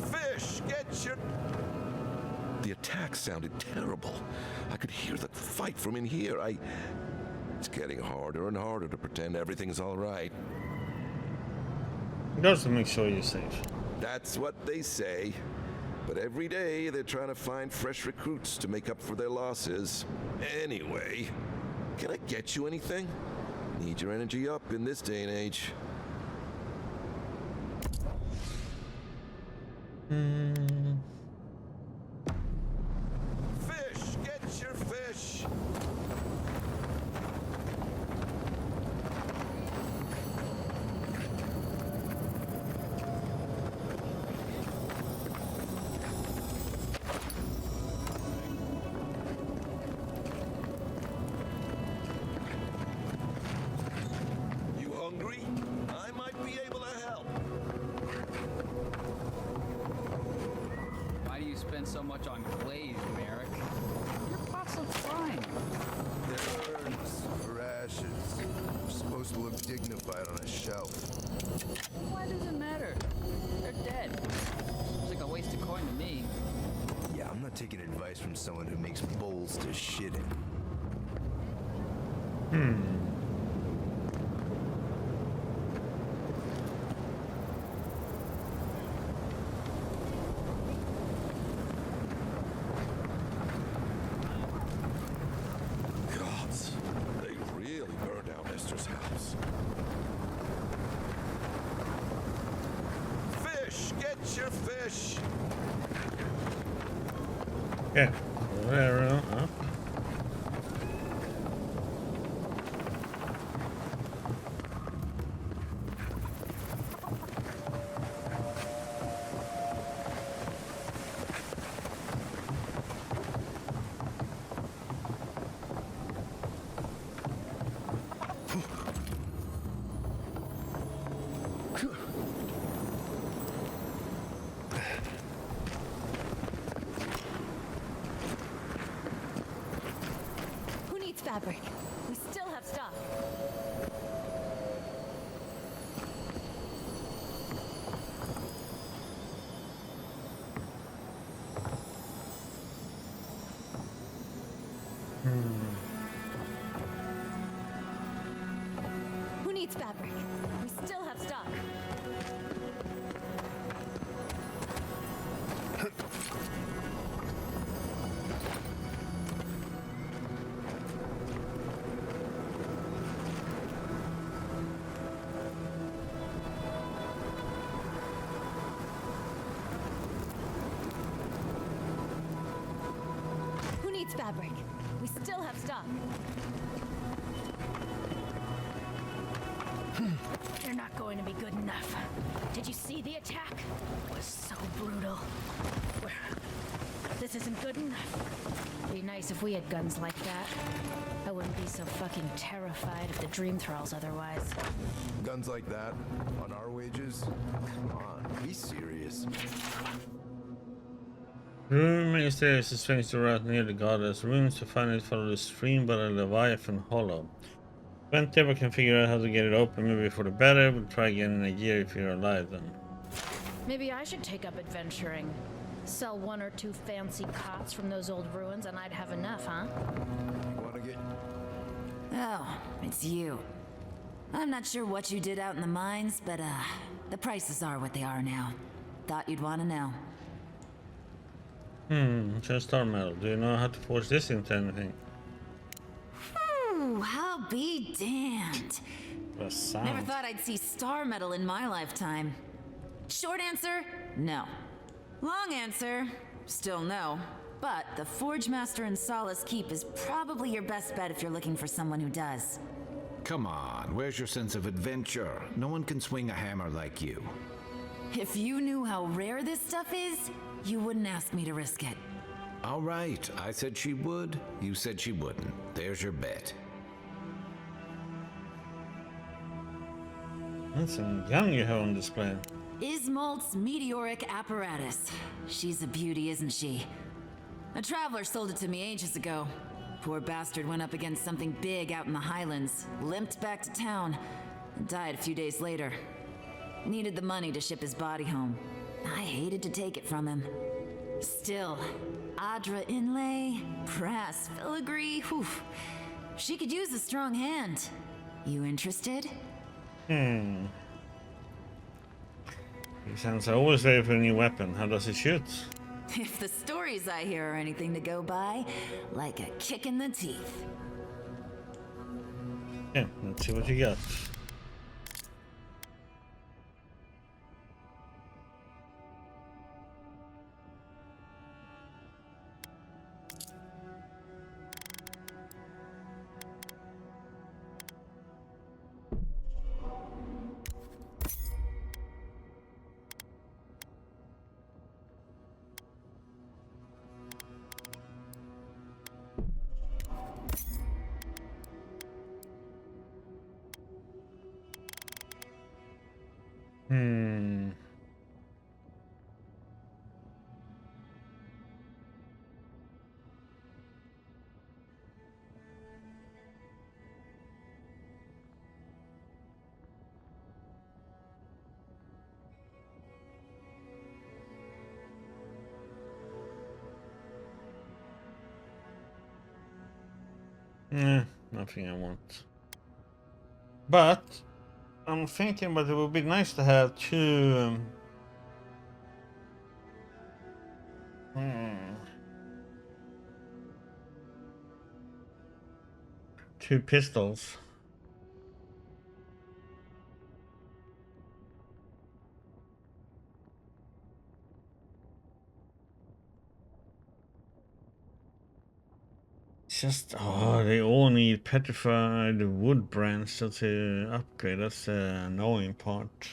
Fish, get your... The attack sounded terrible. I could hear the fight from in here. It's getting harder and harder to pretend everything's all right. Just to make sure you're safe. That's what they say. But every day they're trying to find fresh recruits to make up for their losses. Anyway, can I get you anything? Need your energy up in this day and age. Fish, get your fish. You hungry? I might be able to help. Why do you spend so much on glaze, Merrick? Your pots look fine. They're urns for ashes. They're supposed to look dignified on a shelf. Why does it matter? They're dead. Seems like a wasted coin to me. Yeah, I'm not taking advice from someone who makes bowls to shit in. Gods, they really burned down Esther's house. Fish, get your fish. Yeah. Whatever. Huh? Who needs fabric? We still have stock. Who needs fabric? We still have stock. Who needs fabric? We still have stock. They're not going to be good enough. Did you see the attack? It was so brutal. This isn't good enough. Be nice if we had guns like that. I wouldn't be so fucking terrified of the dream thralls otherwise. Guns like that on our wages? Come on, be serious. Room mysterious is strange to route near the goddess. Rooms to find it follow the stream by the Leviathan Hollow. Whenever can figure out how to get it open, maybe for the better. We'll try again in a year if you're alive then. Maybe I should take up adventuring. Sell 1 or 2 fancy cots from those old ruins and I'd have enough, huh? Wanna get... Oh, it's you. I'm not sure what you did out in the mines, but the prices are what they are now. Thought you'd want to know. Just star metal. Do you know how to forge this into anything? Ooh, I'll be damned. The sound. Never thought I'd see star metal in my lifetime. Short answer, no. Long answer, still no. But the Forge Master in Solace Keep is probably your best bet if you're looking for someone who does. Come on, where's your sense of adventure? No one can swing a hammer like you. If you knew how rare this stuff is, you wouldn't ask me to risk it. All right, I said she would. You said she wouldn't. There's your bet. That's some gun you have on display. Ismalt's meteoric apparatus. She's a beauty, isn't she? A traveler sold it to me ages ago. Poor bastard went up against something big out in the highlands, limped back to town, and died a few days later. Needed the money to ship his body home. I hated to take it from him. Still, Adra inlay, brass filigree, whew. She could use a strong hand. You interested? He sounds always ready for a new weapon. How does it shoot? If the stories I hear are anything to go by, like a kick in the teeth. Yeah, let's see what you got. Nothing I want. But I'm thinking, but it would be nice to have two. Two pistols. Just, oh, they all need petrified wood branch to upgrade. That's the annoying part.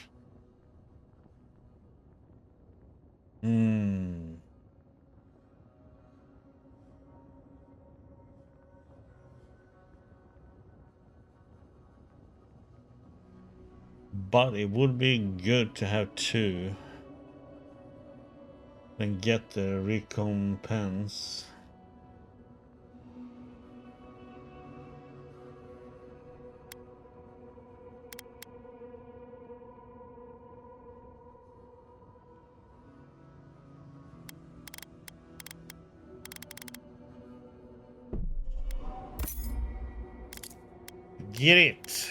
But it would be good to have two. And get the recompense. Get it.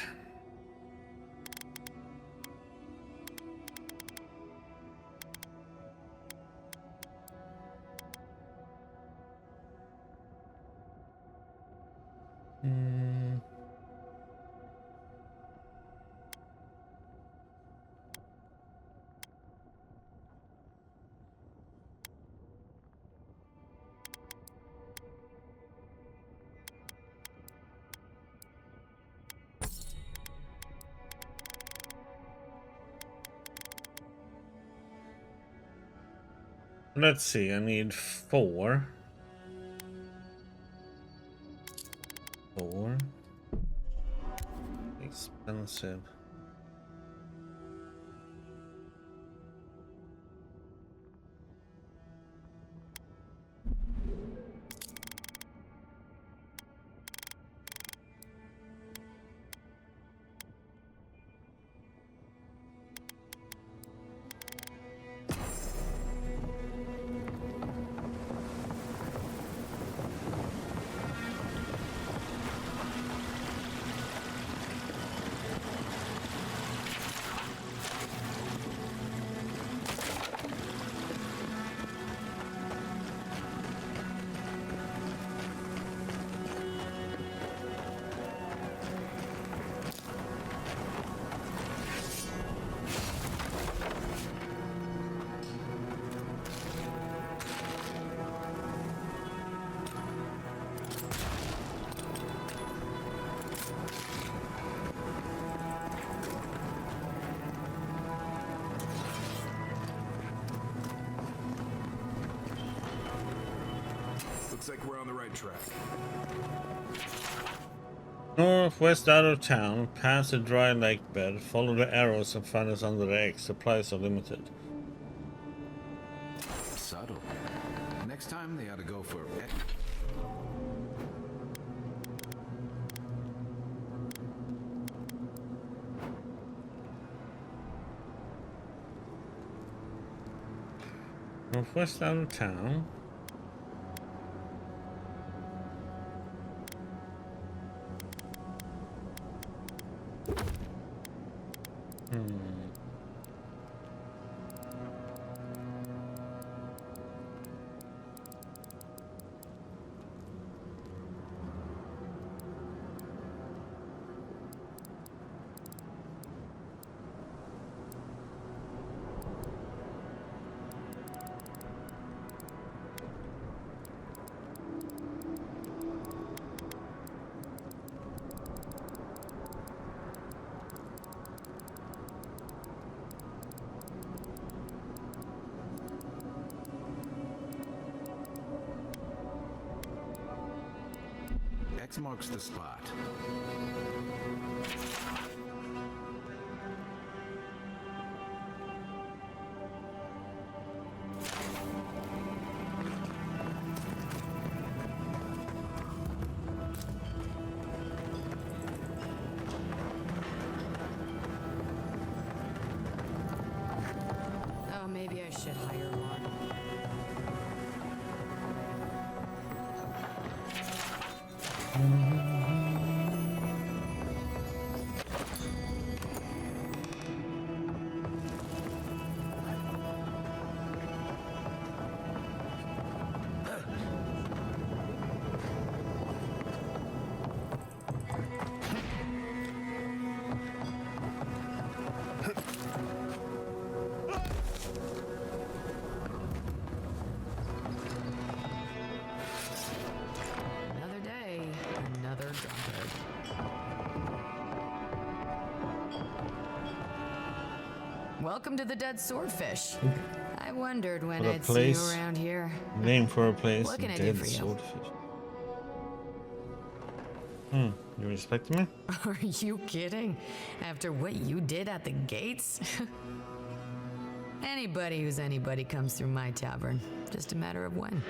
Let's see, I need 4. 4. Expensive. Looks like we're on the right track. Northwest out of town, past a dry lake bed, follow the arrows and find us under the egg. Supplies are limited. Subtle. Next time they ought to go for... Northwest out of town. X marks the spot. Oh, maybe I should hire one. Another day, another drunkard. Welcome to the Dead Swordfish. I wondered when For a I'd see place. you around here. Name for a place. What can I do Dead for you? Swordfish. You respect me? Are you kidding? After what you did at the gates? Anybody who's anybody comes through my tavern. Just a matter of when.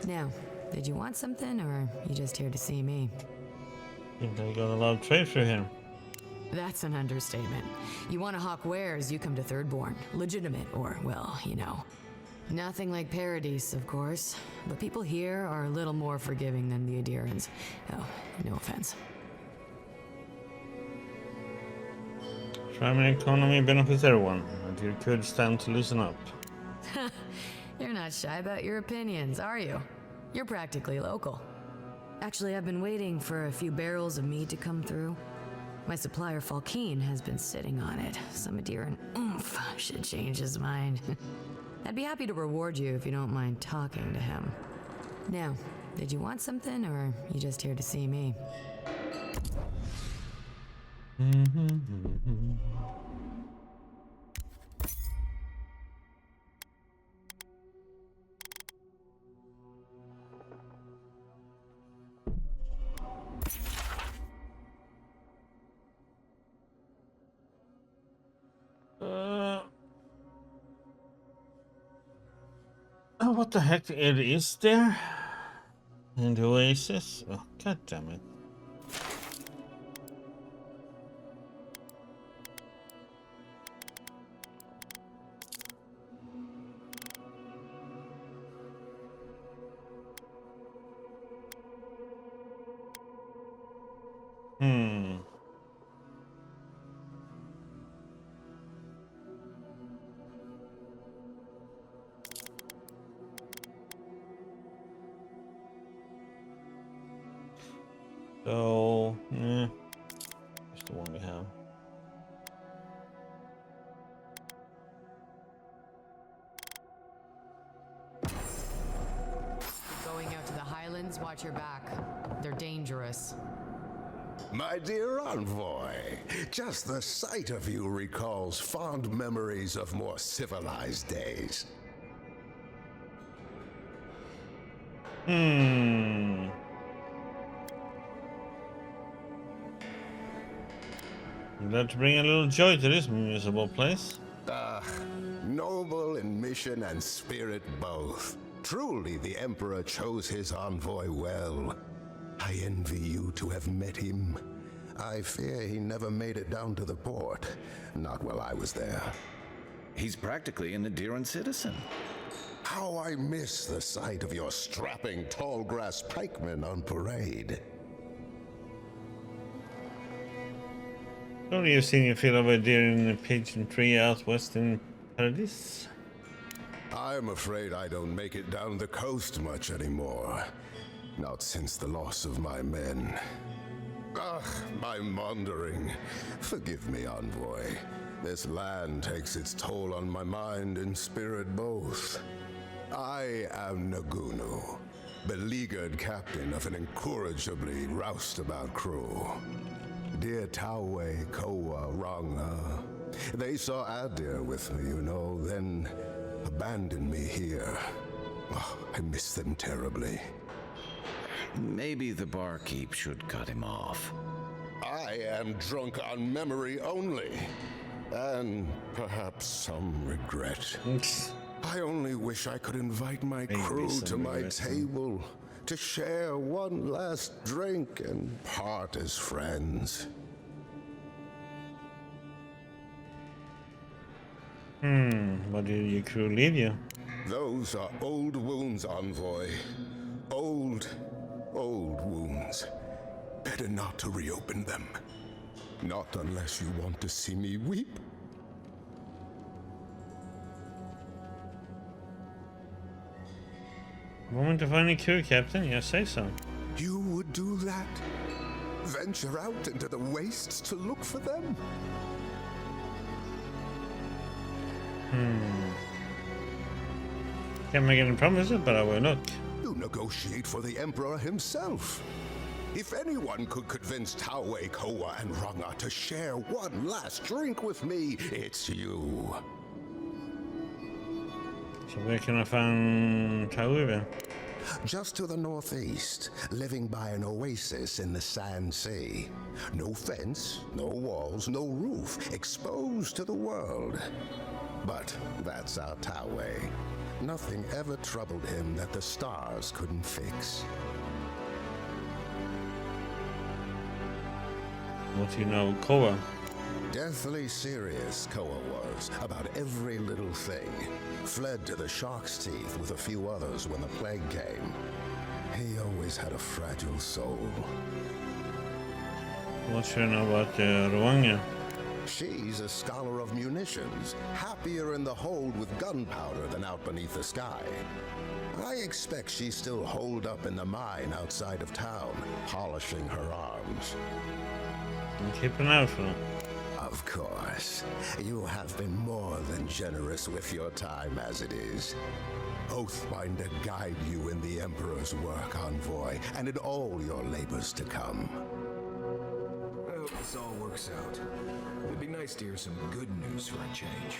Now, did you want something, or are you just here to see me? Think I got a lot of trade through here. That's an understatement. You want to hawk wares, you come to Thirdborn. Legitimate, or, well, you know. Nothing like Paradise, of course. But people here are a little more forgiving than the Adirans. Oh, no offense. Primary economy benefits everyone. Until you could stand to loosen up. You're not shy about your opinions, are you? You're practically local. Actually, I've been waiting for a few barrels of mead to come through. My supplier, Falkeen, has been sitting on it. Some Adiran oomph should change his mind. I'd be happy to reward you if you don't mind talking to him. Now, did you want something, or are you just here to see me? Oh, what the heck it is there? In the oasis? Oh, god damn it. So, just the one we have. Going out to the Highlands, watch your back. They're dangerous. My dear envoy, just the sight of you recalls fond memories of more civilized days. Glad to bring a little joy to this miserable place. Noble in mission and spirit both. Truly, the Emperor chose his envoy well. I envy you to have met him. I fear he never made it down to the port. Not while I was there. He's practically an Adiran citizen. How I miss the sight of your strapping tall grass pikemen on parade. Only you've seen a field of a deer in a pigeon tree out west in Paradise. I'm afraid I don't make it down the coast much anymore. Not since the loss of my men. My wandering. Forgive me, envoy. This land takes its toll on my mind and spirit both. I am Nagunu, beleaguered captain of an incorrigibly roustabout crew. Dear Tawe, Koa, Ranga. They saw Adir with me, you know, then abandoned me here. Oh, I miss them terribly. Maybe the barkeep should cut him off. I am drunk on memory only. And perhaps some regret. I only wish I could invite my crew to my table to share one last drink and part as friends. What did your crew leave you? Those are old wounds, envoy. Old wounds. Better not to reopen them. Not unless you want to see me weep. Moment to find a crew, Captain. Yeah, say so. You would do that? Venture out into the wastes to look for them? Can't make any promises, but I will look. You negotiate for the Emperor himself. If anyone could convince Tawe, Koa, and Ranga to share one last drink with me, it's you. So where can I find Tawe? Just to the northeast, living by an oasis in the Sand Sea. No fence, no walls, no roof, exposed to the world. But that's our Tawe. Nothing ever troubled him that the stars couldn't fix. What do you know, Koa? Deathly serious, Koa was, about every little thing. Fled to the shark's teeth with a few others when the plague came. He always had a fragile soul. What do you know about Rwanga? She's a scholar of munitions, happier in the hold with gunpowder than out beneath the sky. I expect she's still holed up in the mine outside of town, polishing her arms. Keep an eye for them. Of course. You have been more than generous with your time as it is. Oathbinder guide you in the Emperor's work, envoy, and in all your labors to come. I hope this all works out. It'd be nice to hear some good news for a change.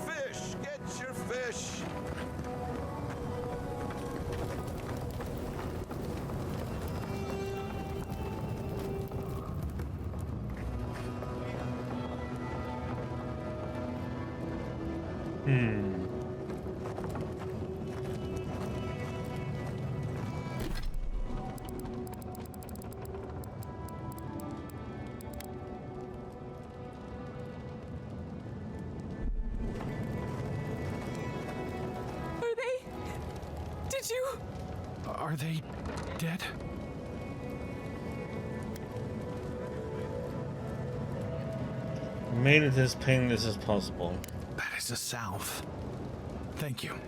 Fish! Get your fish! Are they dead? Made it as painless as possible. That is a salve. Thank you.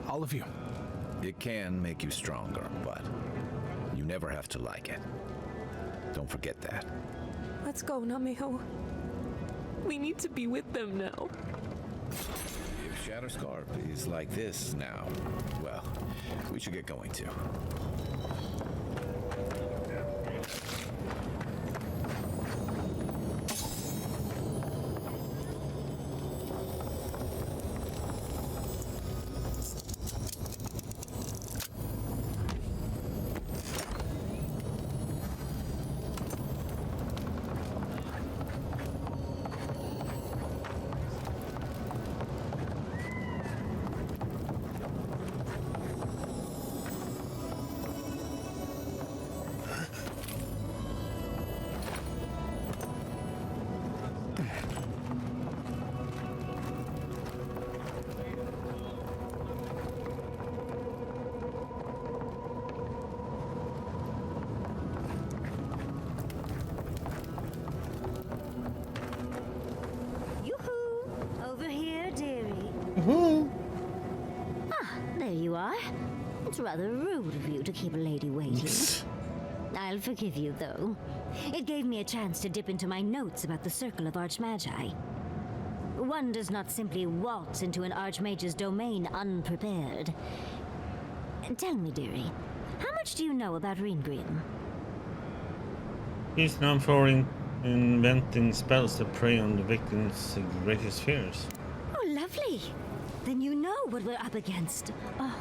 All of you. It can make you stronger, but you never have to like it. Don't forget that. Let's go, Namiho. We need to be with them now. If Shatterscarp is like this now, well, we should get going too. are? It's rather rude of you to keep a lady waiting. I'll forgive you, though. It gave me a chance to dip into my notes about the Circle of Archmagi. One does not simply waltz into an Archmage's domain unprepared. Tell me, dearie, how much do you know about Reengrim? He's known for inventing spells that prey on the victim's greatest fears. Oh, lovely. Then you know what we're up against. Oh,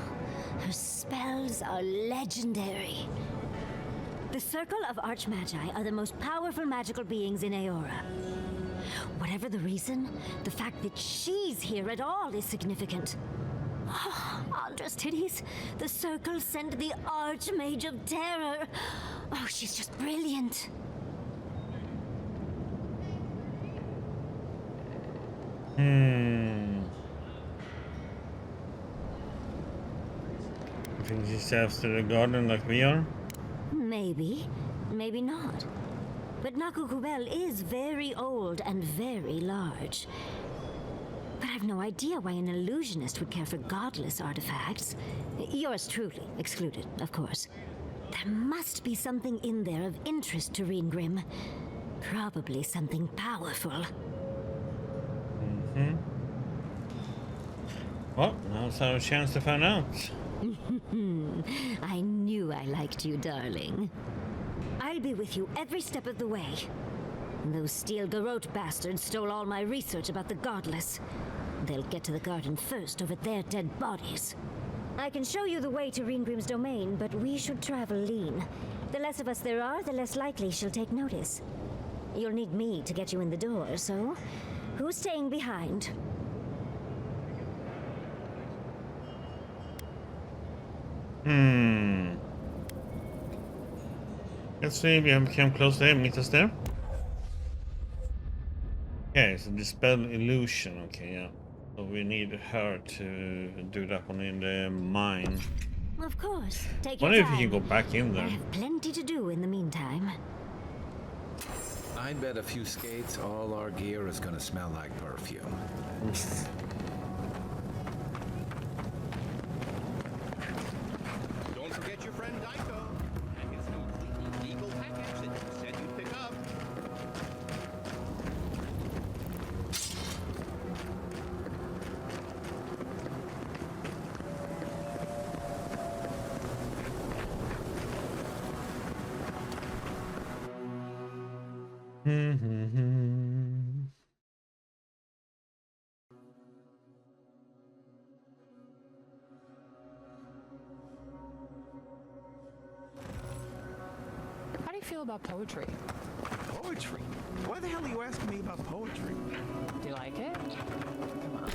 her spells are legendary. The Circle of Archmagi are the most powerful magical beings in Aora. Whatever the reason, the fact that she's here at all is significant. Oh, Andra's titties. The Circle sent the Archmage of Terror. Oh, she's just brilliant. You think she's after the garden like we are? Maybe. Maybe not. But Nakukubel is very old and very large. But I've no idea why an illusionist would care for godless artifacts. Yours truly excluded, of course. There must be something in there of interest to Reengrim. Probably something powerful. Well, now's our chance to find out. I knew I liked you, darling. I'll be with you every step of the way. Those Steel Garrote bastards stole all my research about the Godless. They'll get to the garden first over their dead bodies. I can show you the way to Reengrim's domain, but we should travel lean. The less of us there are, the less likely she'll take notice. You'll need me to get you in the door, so who's staying behind? Let's see, we have come close there, meet us there. Okay, so dispel illusion, okay, yeah. So we need her to do that one in the mine. Of course, take your Wonder time. if we can go back in I there. have plenty to do in the meantime. I'd bet a few skates all our gear is gonna smell like perfume. Don't forget your friend Daiko and his new legal package that you said you'd pick up. How do you feel about poetry? Poetry? Why the hell are you asking me about poetry? Do you like it? Come on.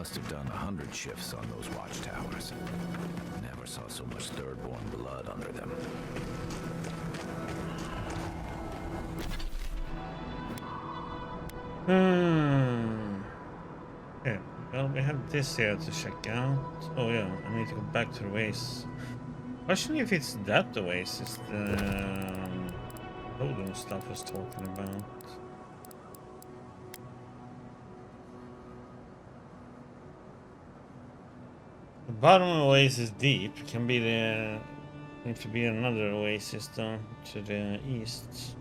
must have done 100 shifts on those watchtowers. Never saw so much Thirdborn blood under them. Okay, well, we have this here to check out. Oh yeah, I need to go back to the oasis. Question if it's that oasis the Odin stuff was talking about. The bottom oasis deep can be the need to be another oasis though to the east.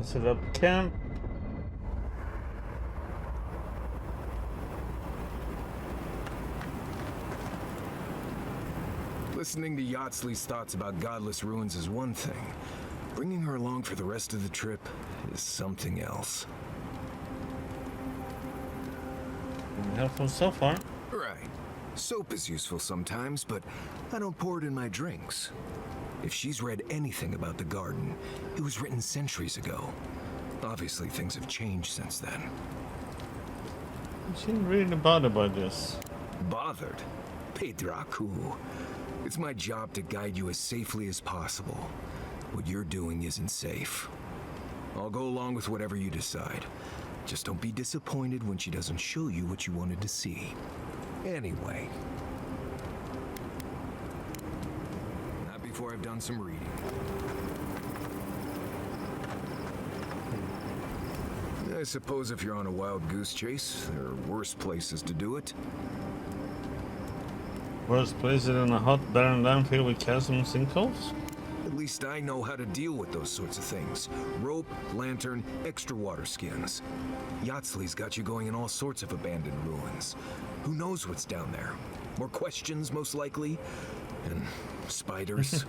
Set up camp. Listening to Yatsley's thoughts about godless ruins is one thing. Bringing her along for the rest of the trip is something else. Helpful so far. Right. Soap is useful sometimes, but I don't pour it in my drinks. If she's read anything about the garden, it was written centuries ago. Obviously, things have changed since then. You seem really bothered by this. Bothered? Pedraku. It's my job to guide you as safely as possible. What you're doing isn't safe. I'll go along with whatever you decide. Just don't be disappointed when she doesn't show you what you wanted to see. Anyway. Not before I've done some reading. I suppose if you're on a wild goose chase, there are worse places to do it. Worst place than a hot barren land filled with chasms and sinkholes? At least I know how to deal with those sorts of things. Rope, lantern, extra water skins. Yatsley's got you going in all sorts of abandoned ruins. Who knows what's down there? More questions, most likely. And spiders.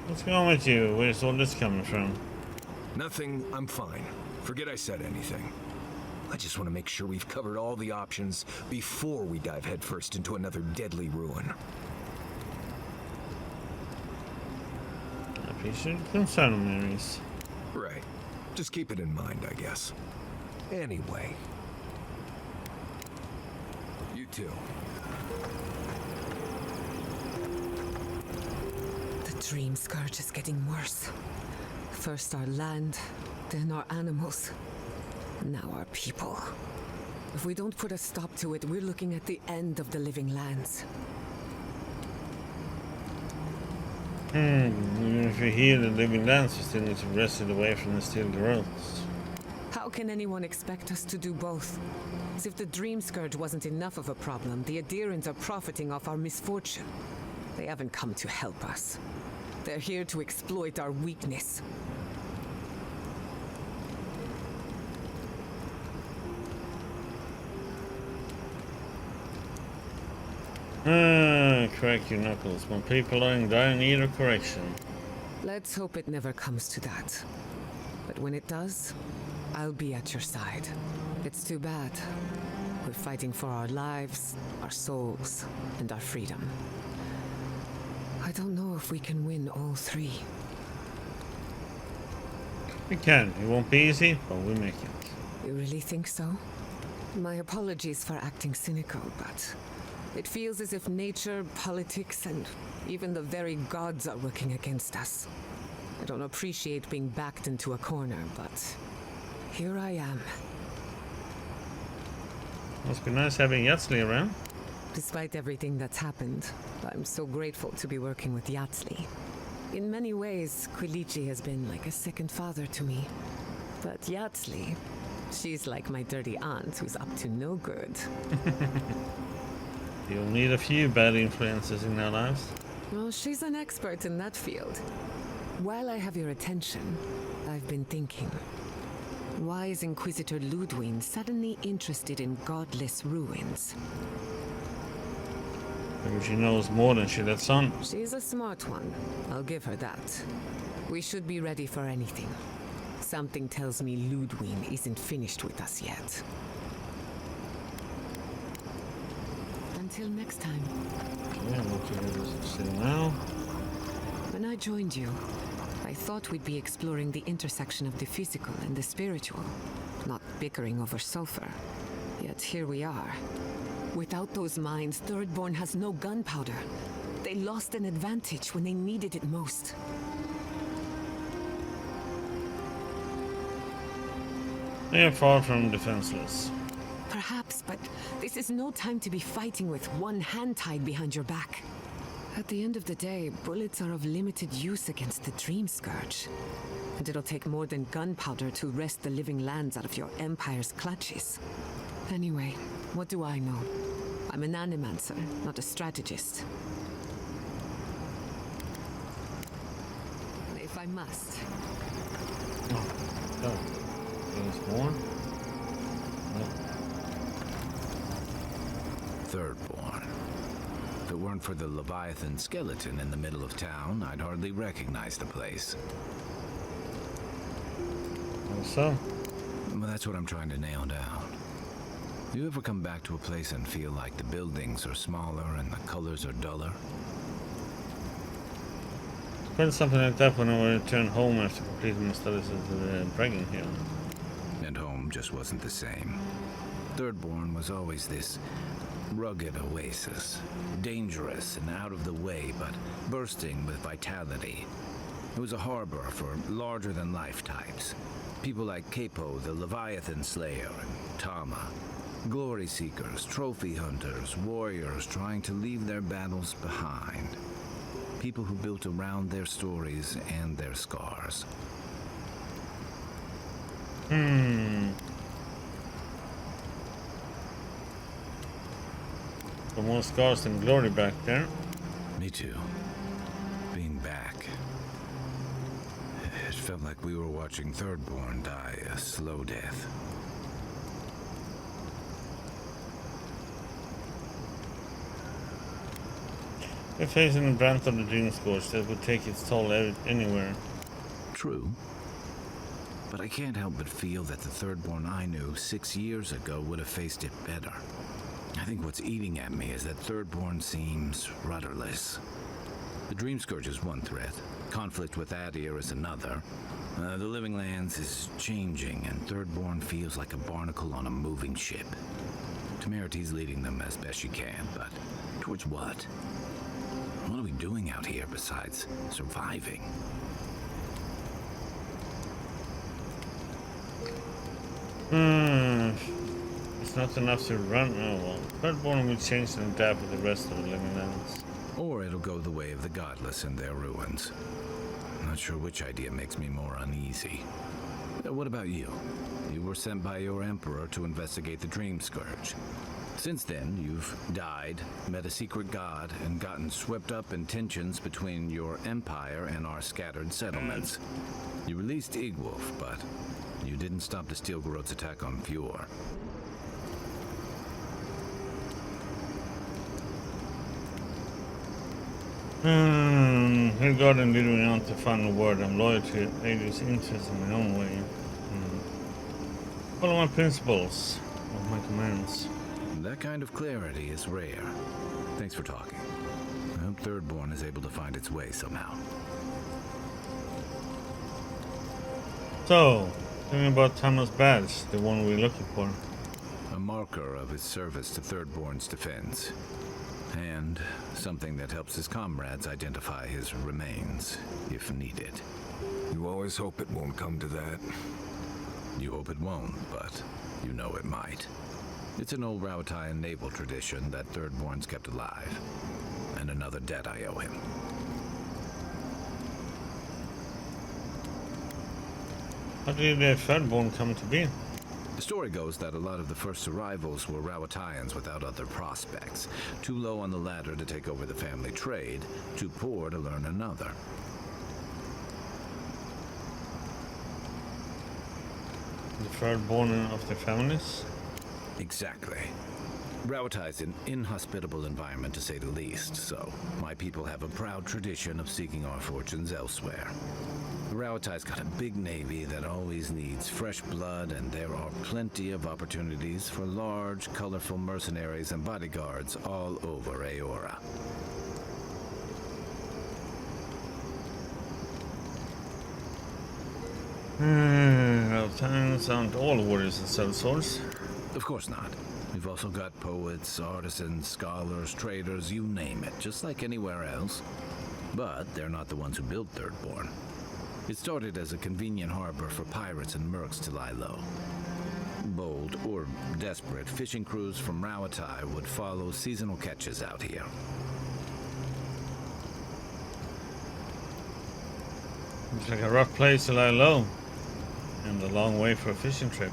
What's going on with you? Where's all this coming from? Nothing, I'm fine. Forget I said anything. I just want to make sure we've covered all the options before we dive headfirst into another deadly ruin. I appreciate the concern, Marys. Right. Just keep it in mind, I guess. Anyway. You too. The dream scourge is getting worse. First our land, then our animals. Now our people. If we don't put a stop to it, we're looking at the end of the living lands. Even if you heal the living lands, you still need to wrest it away from the steel growths. How can anyone expect us to do both? As if the dream scourge wasn't enough of a problem, the Adherents are profiting off our misfortune. They haven't come to help us. They're here to exploit our weakness. Crack your knuckles. When people are in dire need of correction. Let's hope it never comes to that. But when it does, I'll be at your side. It's too bad. We're fighting for our lives, our souls, and our freedom. I don't know if we can win all three. We can. It won't be easy, but we'll make it. You really think so? My apologies for acting cynical, but it feels as if nature, politics, and even the very gods are working against us. I don't appreciate being backed into a corner, but here I am. Must be nice having Yatsley around. Despite everything that's happened, I'm so grateful to be working with Yatsley. In many ways, Quilichi has been like a second father to me. But Yatsley, she's like my dirty aunt who's up to no good. You'll need a few bad influences in our lives. Well, she's an expert in that field. While I have your attention, I've been thinking. Why is Inquisitor Ludwig suddenly interested in godless ruins? Maybe she knows more than she lets on. She's a smart one. I'll give her that. We should be ready for anything. Something tells me Ludwig isn't finished with us yet. Until next time. Yeah, what you guys say now? When I joined you, I thought we'd be exploring the intersection of the physical and the spiritual, not bickering over sulfur. Yet here we are. Without those mines, Thirdborn has no gunpowder. They lost an advantage when they needed it most. They are far from defenseless. Perhaps, but this is no time to be fighting with one hand tied behind your back. At the end of the day, bullets are of limited use against the Dream Scourge. And it'll take more than gunpowder to wrest the living lands out of your Empire's clutches. Anyway, what do I know? I'm an animancer, not a strategist. If I must. Oh, there's more? No. Thirdborn. If it weren't for the Leviathan skeleton in the middle of town, I'd hardly recognize the place. So? Well, that's what I'm trying to nail down. You ever come back to a place and feel like the buildings are smaller and the colors are duller? Felt something like that when I returned home after completing my studies at the Bragging Hill. And home just wasn't the same. Thirdborn was always this rugged oasis. Dangerous and out of the way, but bursting with vitality. It was a harbor for larger-than-life types. People like Capo, the Leviathan Slayer, and Tama. Glory seekers, trophy hunters, warriors trying to leave their battles behind. People who built around their stories and their scars. For more scars than glory back there. Me too. Being back. It felt like we were watching Thirdborn die a slow death. We're facing the brunt of the Dream Scourge that would take its toll anywhere. True. But I can't help but feel that the Thirdborn I knew 6 years ago would have faced it better. I think what's eating at me is that Thirdborn seems rudderless. The Dream Scourge is one threat. Conflict with Adir is another. The Living Lands is changing, and Thirdborn feels like a barnacle on a moving ship. Temeriti's leading them as best she can, but towards what? What are we doing out here besides surviving? It's not enough to run. Oh well. Thirdborn will change and adapt with the rest of the Living Lands. Or it'll go the way of the godless in their ruins. Not sure which idea makes me more uneasy. What about you? You were sent by your emperor to investigate the Dream Scourge. Since then, you've died, met a secret god, and gotten swept up in tensions between your empire and our scattered settlements. You released Igwolf, but you didn't stop the Stilgaroth's attack on Fjord. Hildgard and leading on to final word. I'm loyal to Adri's interests in my own way. Follow my principles, of my commands. That kind of clarity is rare. Thanks for talking. I hope Thirdborn is able to find its way somehow. So, tell me about Tama's badge, the one we're looking for. A marker of his service to Thirdborn's defense. And something that helps his comrades identify his remains, if needed. You always hope it won't come to that. You hope it won't, but you know it might. It's an old Rauatayan naval tradition that Thirdborn's kept alive. And another debt I owe him. How did the Thirdborn come to be? The story goes that a lot of the first arrivals were Rauatayans without other prospects. Too low on the ladder to take over the family trade, too poor to learn another. The Thirdborn of the families? Exactly. Rauatai's an inhospitable environment, to say the least, so my people have a proud tradition of seeking our fortunes elsewhere. Rauatai's got a big navy that always needs fresh blood, and there are plenty of opportunities for large, colorful mercenaries and bodyguards all over Aora. Rauataians aren't all warriors and sellswords. Of course not. We've also got poets, artisans, scholars, traders, you name it, just like anywhere else. But they're not the ones who built Thirdborn. It started as a convenient harbor for pirates and mercs to lie low. Bold, or desperate, fishing crews from Rauatai would follow seasonal catches out here. It's like a rough place to lie low. And a long way for a fishing trip.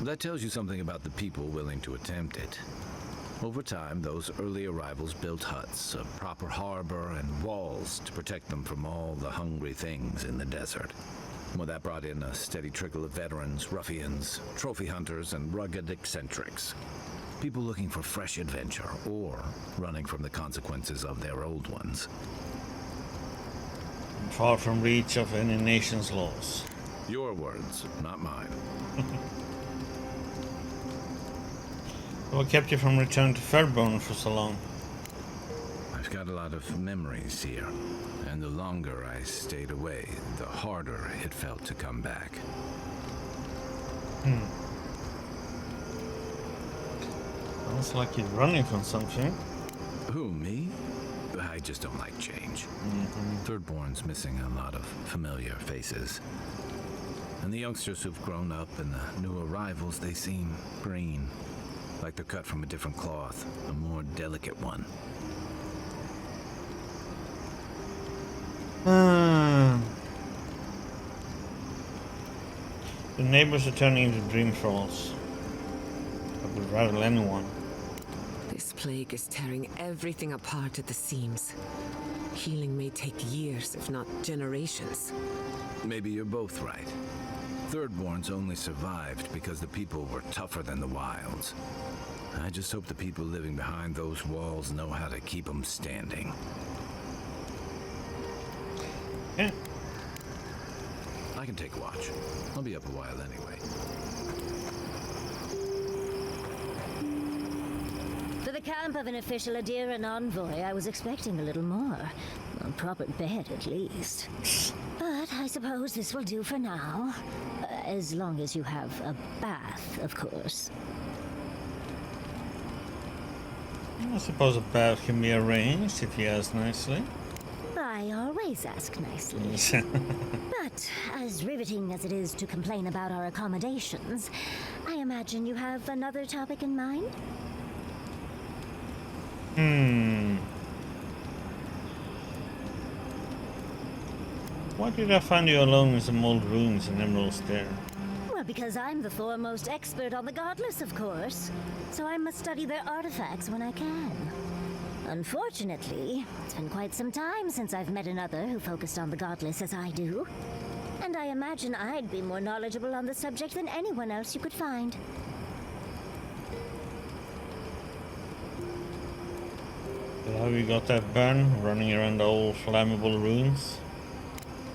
That tells you something about the people willing to attempt it. Over time, those early arrivals built huts, a proper harbor, and walls to protect them from all the hungry things in the desert. Well, that brought in a steady trickle of veterans, ruffians, trophy hunters, and rugged eccentrics. People looking for fresh adventure, or running from the consequences of their old ones. Far from reach of any nation's laws. Your words, not mine. What kept you from returning to Thirdborn for so long? I've got a lot of memories here, and the longer I stayed away, the harder it felt to come back. Sounds like you're running from something. Who, me? I just don't like change. Thirdborn's missing a lot of familiar faces. And the youngsters who've grown up and the new arrivals, they seem green. Like they're cut from a different cloth, a more delicate one. The neighbors are turning into dream thralls. That would rattle anyone. This plague is tearing everything apart at the seams. Healing may take years, if not generations. Maybe you're both right. Thirdborns only survived because the people were tougher than the wilds. I just hope the people living behind those walls know how to keep them standing. Yeah. I can take watch. I'll be up a while anyway. For the camp of an official Adiran envoy, I was expecting a little more. A proper bed, at least. But I suppose this will do for now. As long as you have a bath, of course. I suppose a bath can be arranged if you ask nicely. I always ask nicely. But as riveting as it is to complain about our accommodations, I imagine you have another topic in mind? Why did I find you alone in some old ruins in Emerald Stair? Well, because I'm the foremost expert on the godless, of course. So I must study their artifacts when I can. Unfortunately, it's been quite some time since I've met another who focused on the godless as I do. And I imagine I'd be more knowledgeable on the subject than anyone else you could find. So how you got that burn, running around the old flammable ruins?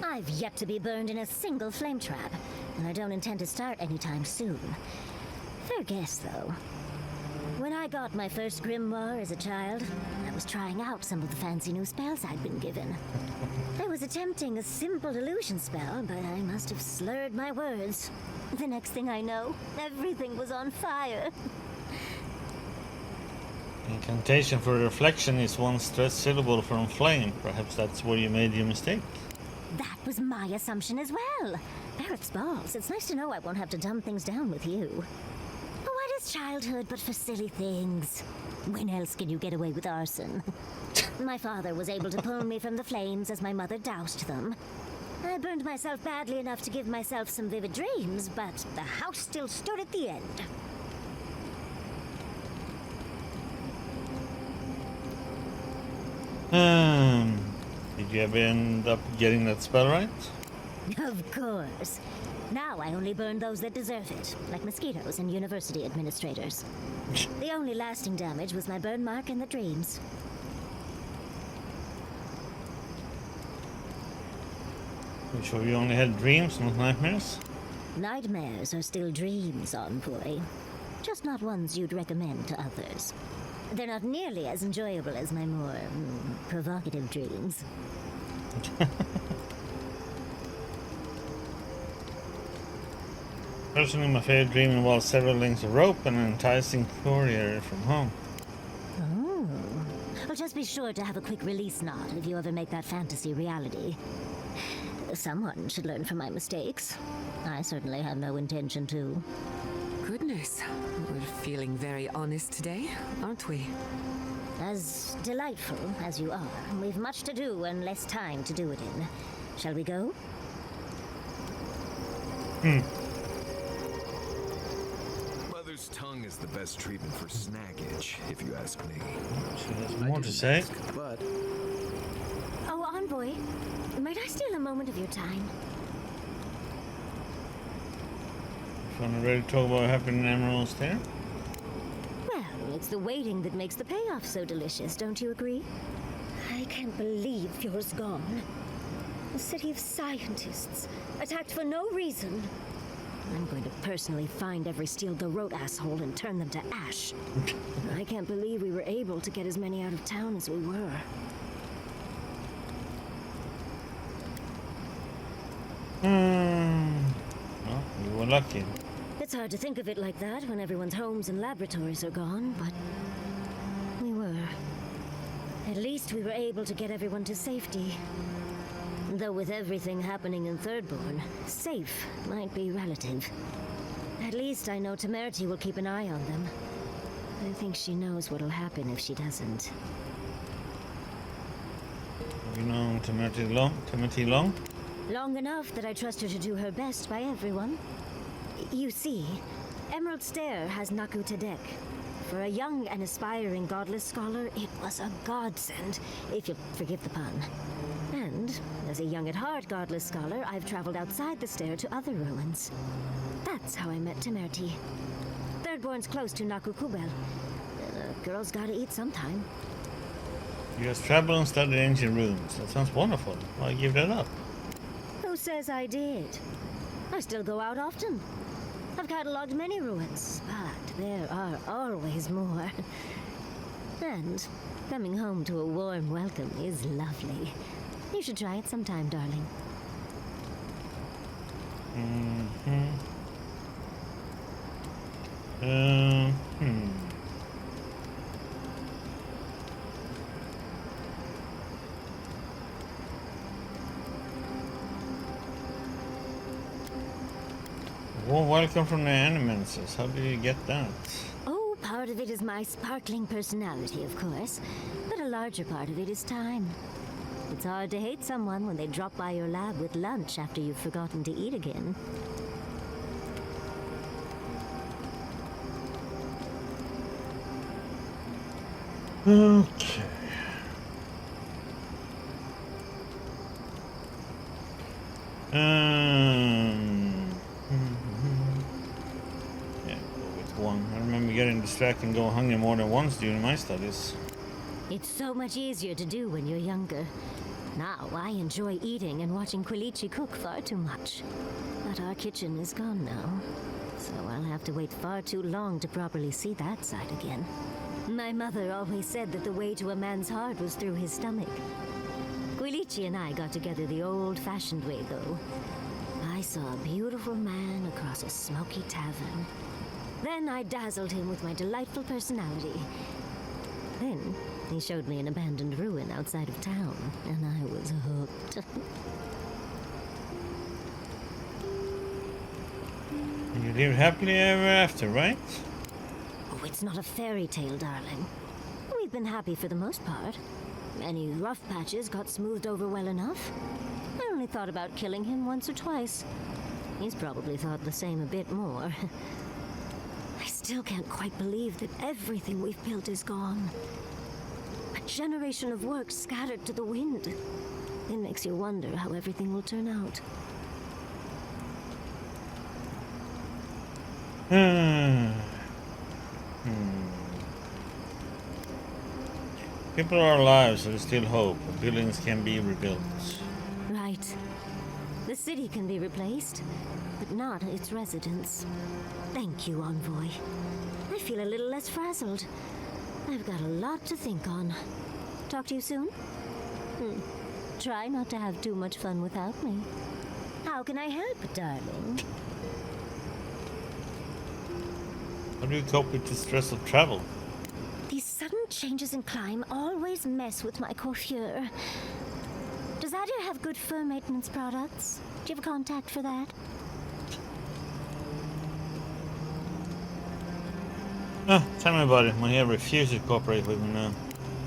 I've yet to be burned in a single flame trap, and I don't intend to start anytime soon. Fair guess, though. When I got my first grimoire as a child, I was trying out some of the fancy new spells I'd been given. I was attempting a simple illusion spell, but I must have slurred my words. The next thing I know, everything was on fire. Incantation for reflection is one stressed syllable from flame. Perhaps that's where you made your mistake. That was my assumption as well. Barrett's balls. It's nice to know I won't have to dumb things down with you. What is It's childhood, but for silly things. When else can you get away with arson? My father was able to pull me from the flames as my mother doused them. I burned myself badly enough to give myself some vivid dreams, but the house still stood at the end. Did you ever end up getting that spell right? Of course. Now I only burn those that deserve it, like mosquitoes and university administrators. The only lasting damage was my burn mark and the dreams. You sure you only had dreams, not nightmares? Nightmares are still dreams, Envoy. Just not ones you'd recommend to others. They're not nearly as enjoyable as my more provocative dreams. Personally, my favorite dream involves several links of rope and an enticing courier from home. Oh. Well, just be sure to have a quick release knot if you ever make that fantasy reality. Someone should learn from my mistakes. I certainly have no intention to. Goodness, we're feeling very honest today, aren't we? As delightful as you are, we've much to do and less time to do it in. Shall we go? Mother's tongue is the best treatment for snaggage, if you ask me. She has more to say. But Oh, Envoy, might I steal a moment of your time? Wanna really talk about what happened in Emerald's there? Well, it's the waiting that makes the payoff so delicious, don't you agree? I can't believe Fjord's gone. A city of scientists, attacked for no reason. I'm going to personally find every Steel Garrote asshole and turn them to ash. I can't believe we were able to get as many out of town as we were. Well, you were lucky. It's hard to think of it like that when everyone's homes and laboratories are gone, but we were. At least we were able to get everyone to safety. Though with everything happening in Thirdborn, safe might be relative. At least I know Temerity will keep an eye on them. I think she knows what'll happen if she doesn't. Have you known Temerity long? Long enough that I trust her to do her best by everyone. You see, Emerald Stair has Naku Tadek. For a young and aspiring godless scholar, it was a godsend, if you'll forgive the pun. And, as a young at heart godless scholar, I've traveled outside the stair to other ruins. That's how I met Temerity. Thirdborn's close to Naku Kubel. Girls gotta eat sometime. You have traveled and studied ancient ruins. That sounds wonderful. Why give that up? Who says I did? I still go out often. I've catalogued many ruins, but there are always more. And coming home to a warm welcome is lovely. You should try it sometime, darling. Warm welcome from the Animenses. How did you get that? Oh, part of it is my sparkling personality, of course. But a larger part of it is time. It's hard to hate someone when they drop by your lab with lunch after you've forgotten to eat again. Okay. Yeah, go with one. I remember getting distracted and go hungry more than once during my studies. It's so much easier to do when you're younger. Now I enjoy eating and watching Quilichi cook far too much. But our kitchen is gone now, so I'll have to wait far too long to properly see that side again. My mother always said that the way to a man's heart was through his stomach. Quilichi and I got together the old-fashioned way, though. I saw a beautiful man across a smoky tavern. Then I dazzled him with my delightful personality. Then he showed me an abandoned ruin outside of town, and I was hooked. You lived happily ever after, right? Oh, it's not a fairy tale, darling. We've been happy for the most part. Any rough patches got smoothed over well enough. I only thought about killing him once or twice. He's probably thought the same a bit more. I still can't quite believe that everything we've built is gone. A generation of work scattered to the wind. It makes you wonder how everything will turn out. People are alive, so there's still hope. Buildings can be rebuilt. Right. The city can be replaced, but not its residents. Thank you, Envoy. I feel a little less frazzled. I've got a lot to think on. Talk to you soon? Try not to have too much fun without me. How can I help, darling? How do you cope with the stress of travel? These sudden changes in climate always mess with my coiffure. Does Adya have good fur maintenance products? Do you have a contact for that? Tell me about it. My hair refuses to cooperate with me now.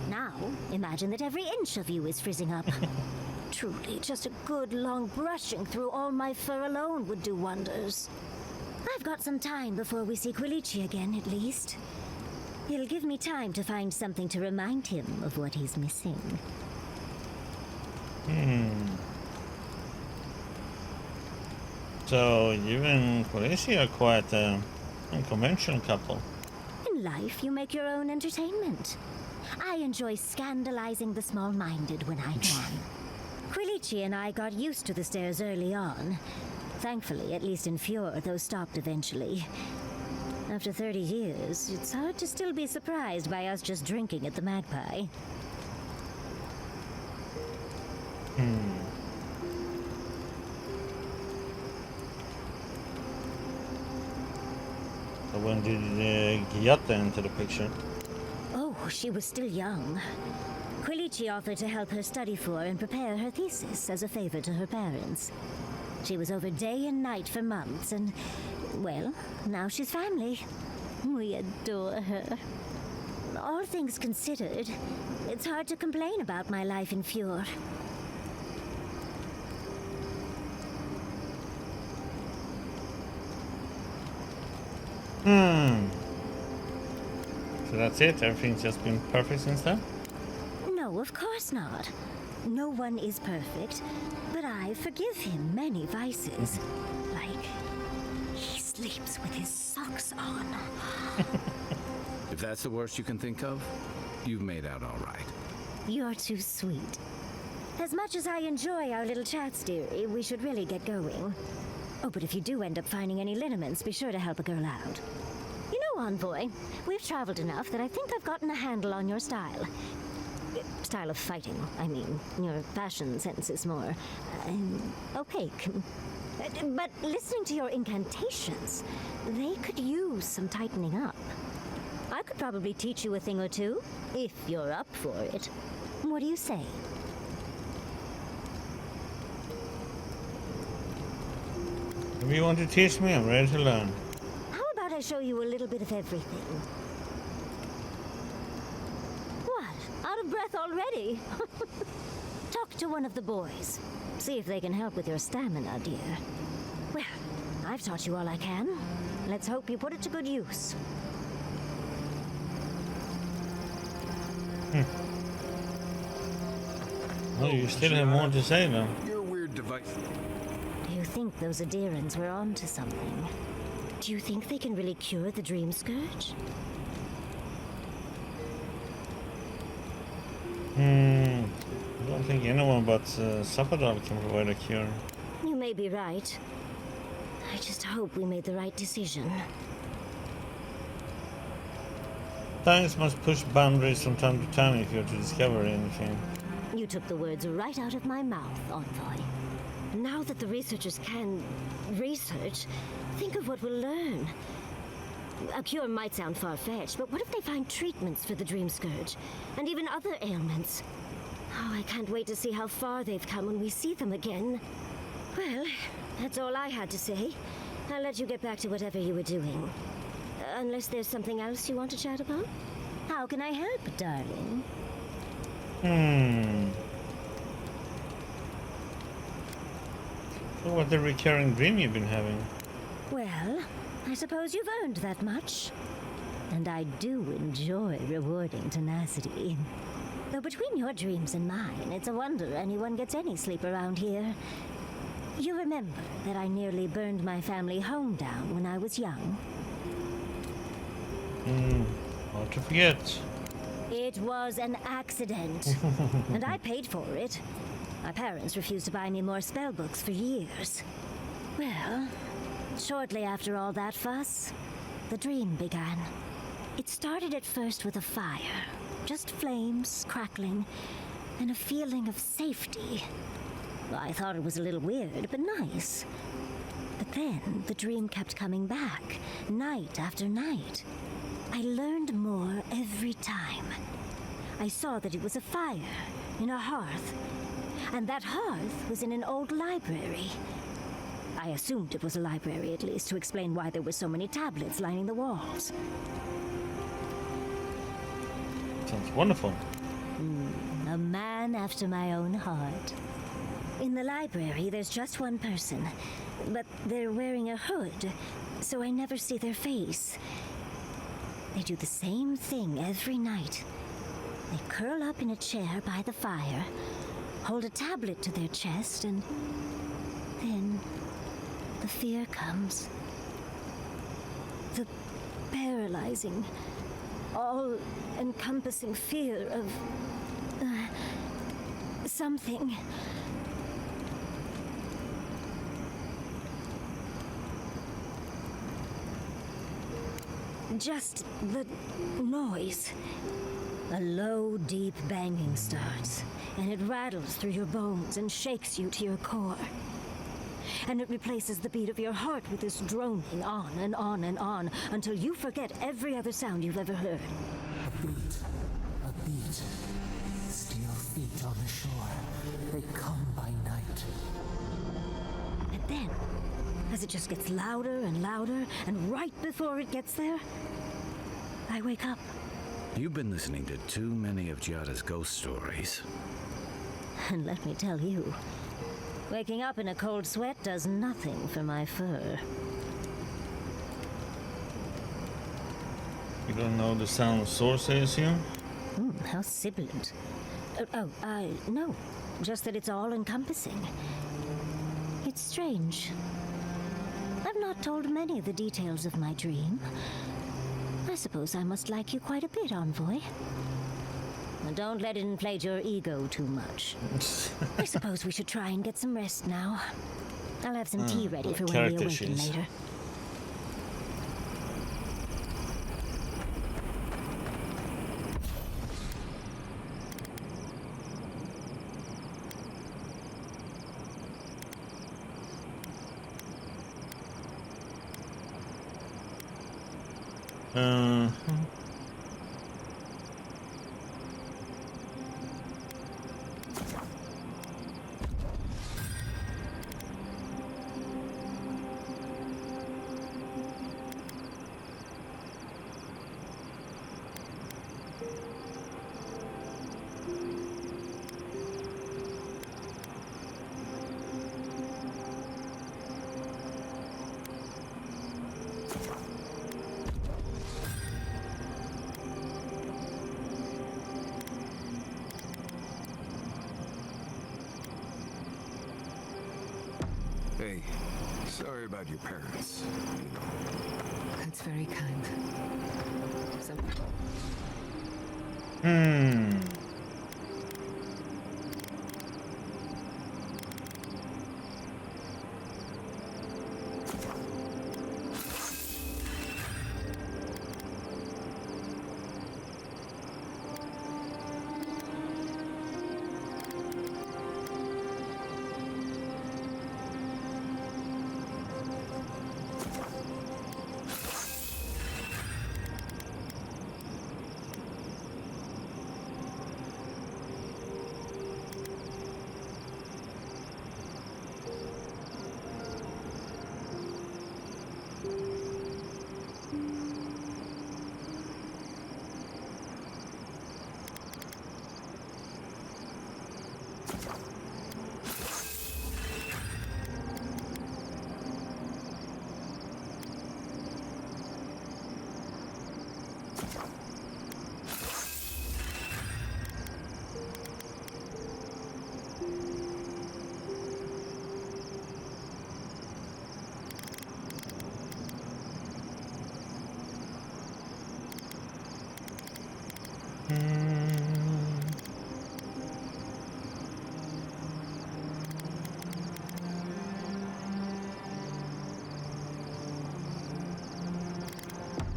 Now, imagine that every inch of you is frizzing up. Truly, just a good long brushing through all my fur alone would do wonders. I've got some time before we see Quilici again, at least. It'll give me time to find something to remind him of what he's missing. So, you and Quilici are quite an unconventional couple. In life, you make your own entertainment. I enjoy scandalizing the small-minded when I can. Quilici and I got used to the stairs early on. Thankfully, at least in Fjord, those stopped eventually. After 30 years, it's hard to still be surprised by us just drinking at the Magpie. So when did Giatta enter the picture? Oh, she was still young. Quilici offered to help her study for and prepare her thesis as a favor to her parents. She was over day and night for months, and, well, now she's family. We adore her. All things considered, it's hard to complain about my life in Fjord. So that's it? Everything's just been perfect since then? No, of course not. No one is perfect, but I forgive him many vices. Like, he sleeps with his socks on. If that's the worst you can think of, you've made out all right. You're too sweet. As much as I enjoy our little chats, dearie, we should really get going. Oh, but if you do end up finding any liniments, be sure to help a girl out. You know, Envoy, we've traveled enough that I think I've gotten a handle on your style. Style of fighting, I mean. Your fashion sense is more opaque. But listening to your incantations, they could use some tightening up. I could probably teach you a thing or two, if you're up for it. What do you say? If you want to teach me, I'm ready to learn. How about I show you a little bit of everything? What? Out of breath already? Talk to one of the boys. See if they can help with your stamina, dear. Well, I've taught you all I can. Let's hope you put it to good use. Well, you still have more to say, though. Your weird device. Do you think those Adirans were onto something? Do you think they can really cure the Dream Scourge? I don't think anyone but Sapadal can provide a cure. You may be right. I just hope we made the right decision. Science must push boundaries from time to time if you're to discover anything. You took the words right out of my mouth, Envoy. Now that the researchers can research, think of what we'll learn. A cure might sound far-fetched, but what if they find treatments for the Dream Scourge? And even other ailments? Oh, I can't wait to see how far they've come when we see them again. Well, that's all I had to say. I'll let you get back to whatever you were doing. Unless there's something else you want to chat about? How can I help, darling? So what's the recurring dream you've been having? Well, I suppose you've earned that much. And I do enjoy rewarding tenacity. Though between your dreams and mine, it's a wonder anyone gets any sleep around here. You remember that I nearly burned my family home down when I was young? Hard to forget. It was an accident, and I paid for it. My parents refused to buy me more spell books for years. Well, shortly after all that fuss, the dream began. It started at first with a fire, just flames crackling, and a feeling of safety. I thought it was a little weird, but nice. But then the dream kept coming back, night after night. I learned more every time. I saw that it was a fire in a hearth, and that hearth was in an old library. I assumed it was a library, at least, to explain why there were so many tablets lining the walls. Sounds wonderful. A man after my own heart. In the library, there's just one person, but they're wearing a hood, so I never see their face. They do the same thing every night. They curl up in a chair by the fire, hold a tablet to their chest, and then the fear comes. The paralyzing, all-encompassing fear of something. Just the noise. A low, deep banging starts, and it rattles through your bones and shakes you to your core. And it replaces the beat of your heart with this droning on and on and on until you forget every other sound you've ever heard. A beat. Steel feet on the shore. They come by night. And then, as it just gets louder and louder, and right before it gets there, I wake up. You've been listening to too many of Giada's ghost stories. And let me tell you, waking up in a cold sweat does nothing for my fur. You don't know the sound source, I assume? How sibilant. No. Just that it's all-encompassing. It's strange. I've not told many of the details of my dream. I suppose I must like you quite a bit, Envoy. And don't let it inflate your ego too much. I suppose we should try and get some rest now. I'll have some tea ready for when we awaken later. Hey, sorry about your parents. That's very kind.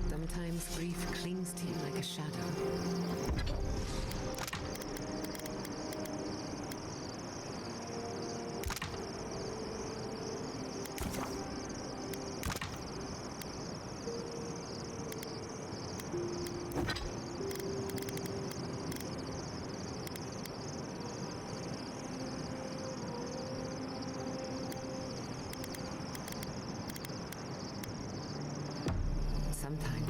Sometimes grief clings to you like a shadow. Sometimes.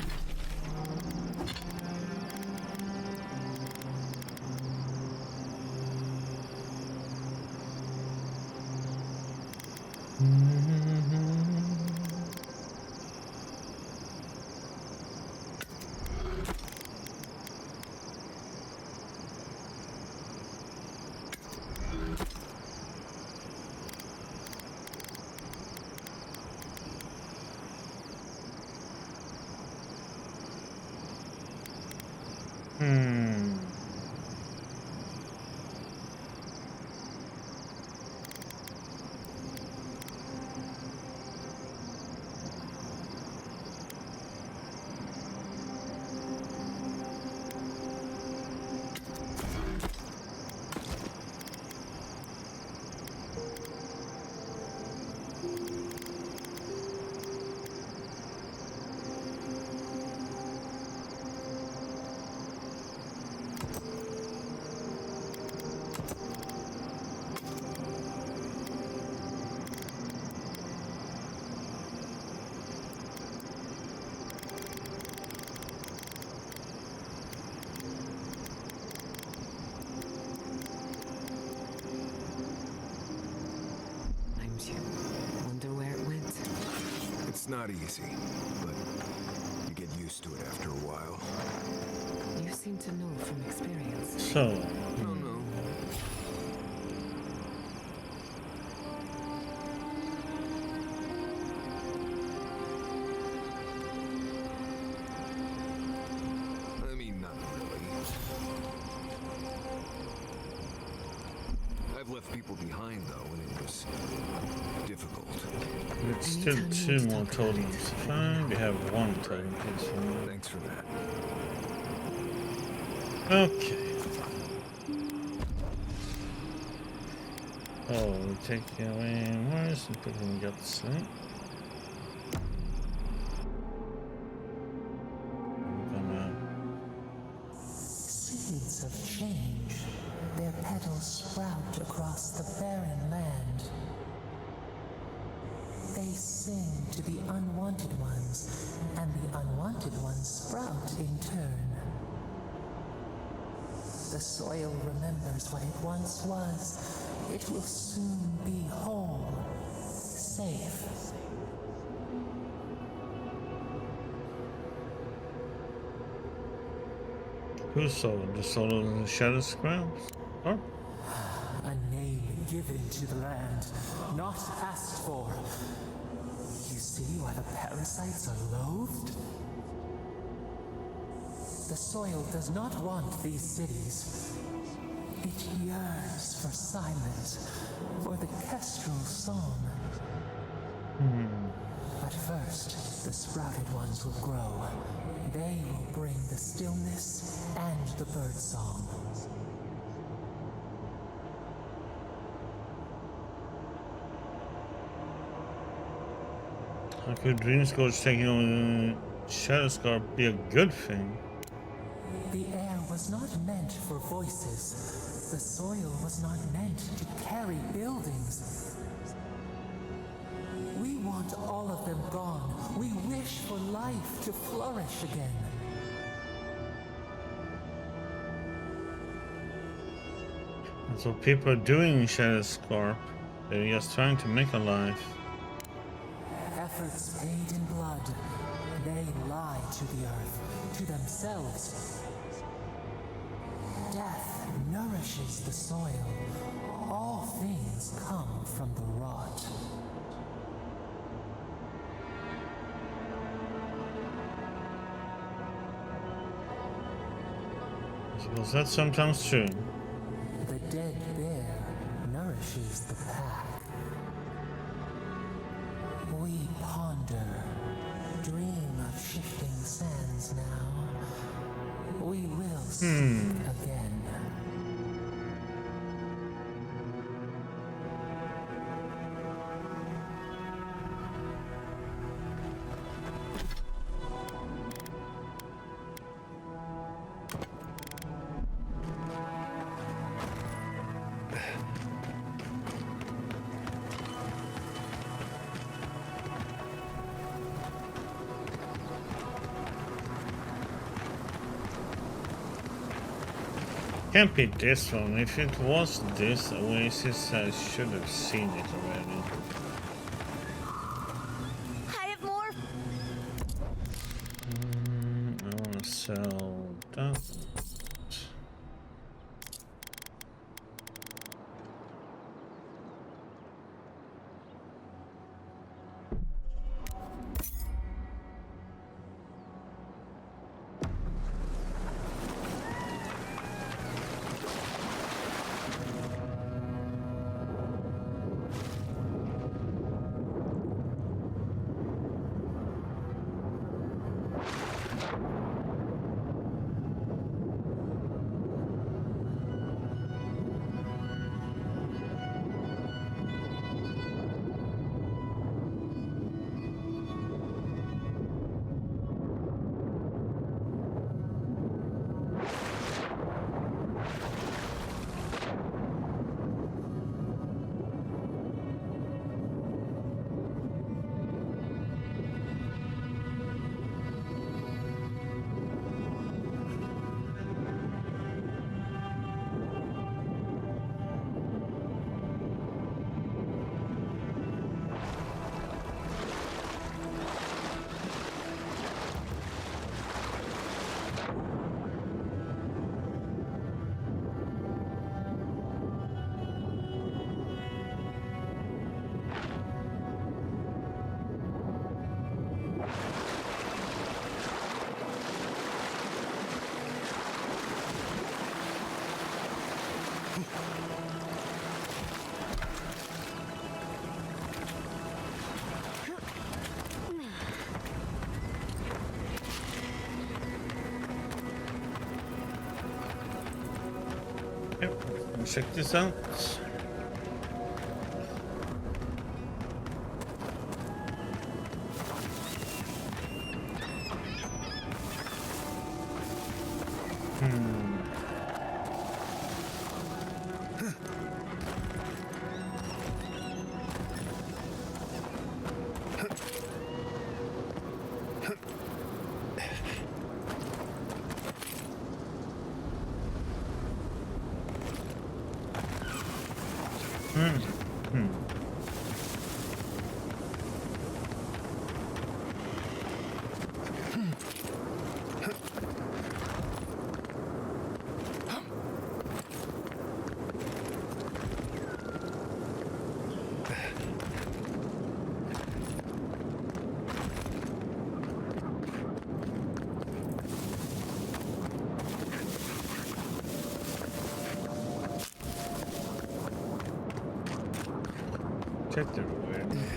It's not easy, but you get used to it after a while. You seem to know from experience. So. No. I mean, not really. I've left people behind, though, and it was difficult. It's still 2 more totems. Fine, we have 1 totem piece. Thanks for that. Okay. Oh, we take away worse and put in guts, right? Seeds of change. Their petals sprout across the barren land. They sing to the unwanted ones, and the unwanted ones sprout in turn. The soil remembers what it once was. It will soon be whole, safe. Whose soul? The soul of the Shatterscarp? Or? A name given to the land, not asked for. You see why the parasites are loathed? The soil does not want these cities. It yearns for silence, for the kestrel song. But first, the sprouted ones will grow. They will bring the stillness and the bird song. How could Dreamscourge taking on Shatterscarp be a good thing? The air was not meant for voices. The soil was not meant to carry buildings. We want all of them gone. We wish for life to flourish again. And so people are doing Shatterscarp. They're just trying to make a life. Efforts paid in blood. They lie to the earth, to themselves. Death nourishes the soil. All things come from the rot. suppose that's sometimes true. The dead bear nourishes the pack. We ponder, dream of shifting sands now. We will see again. Can't be this one. If it was this oasis, I should have seen it already. I have more. I want to sell that. Check this out. Check their awareness.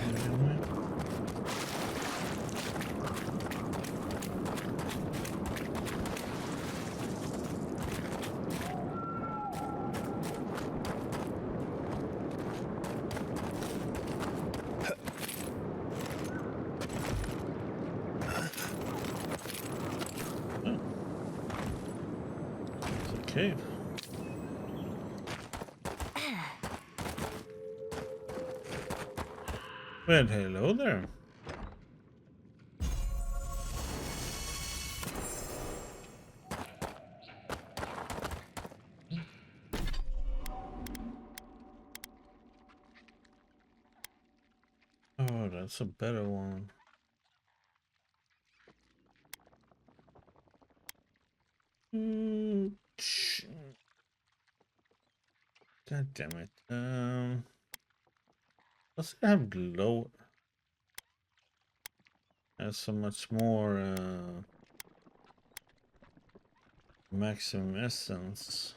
It's a cave. Well, hello there. Oh, that's a better one. God damn it. Does it have glow? Has so much more Maximum essence.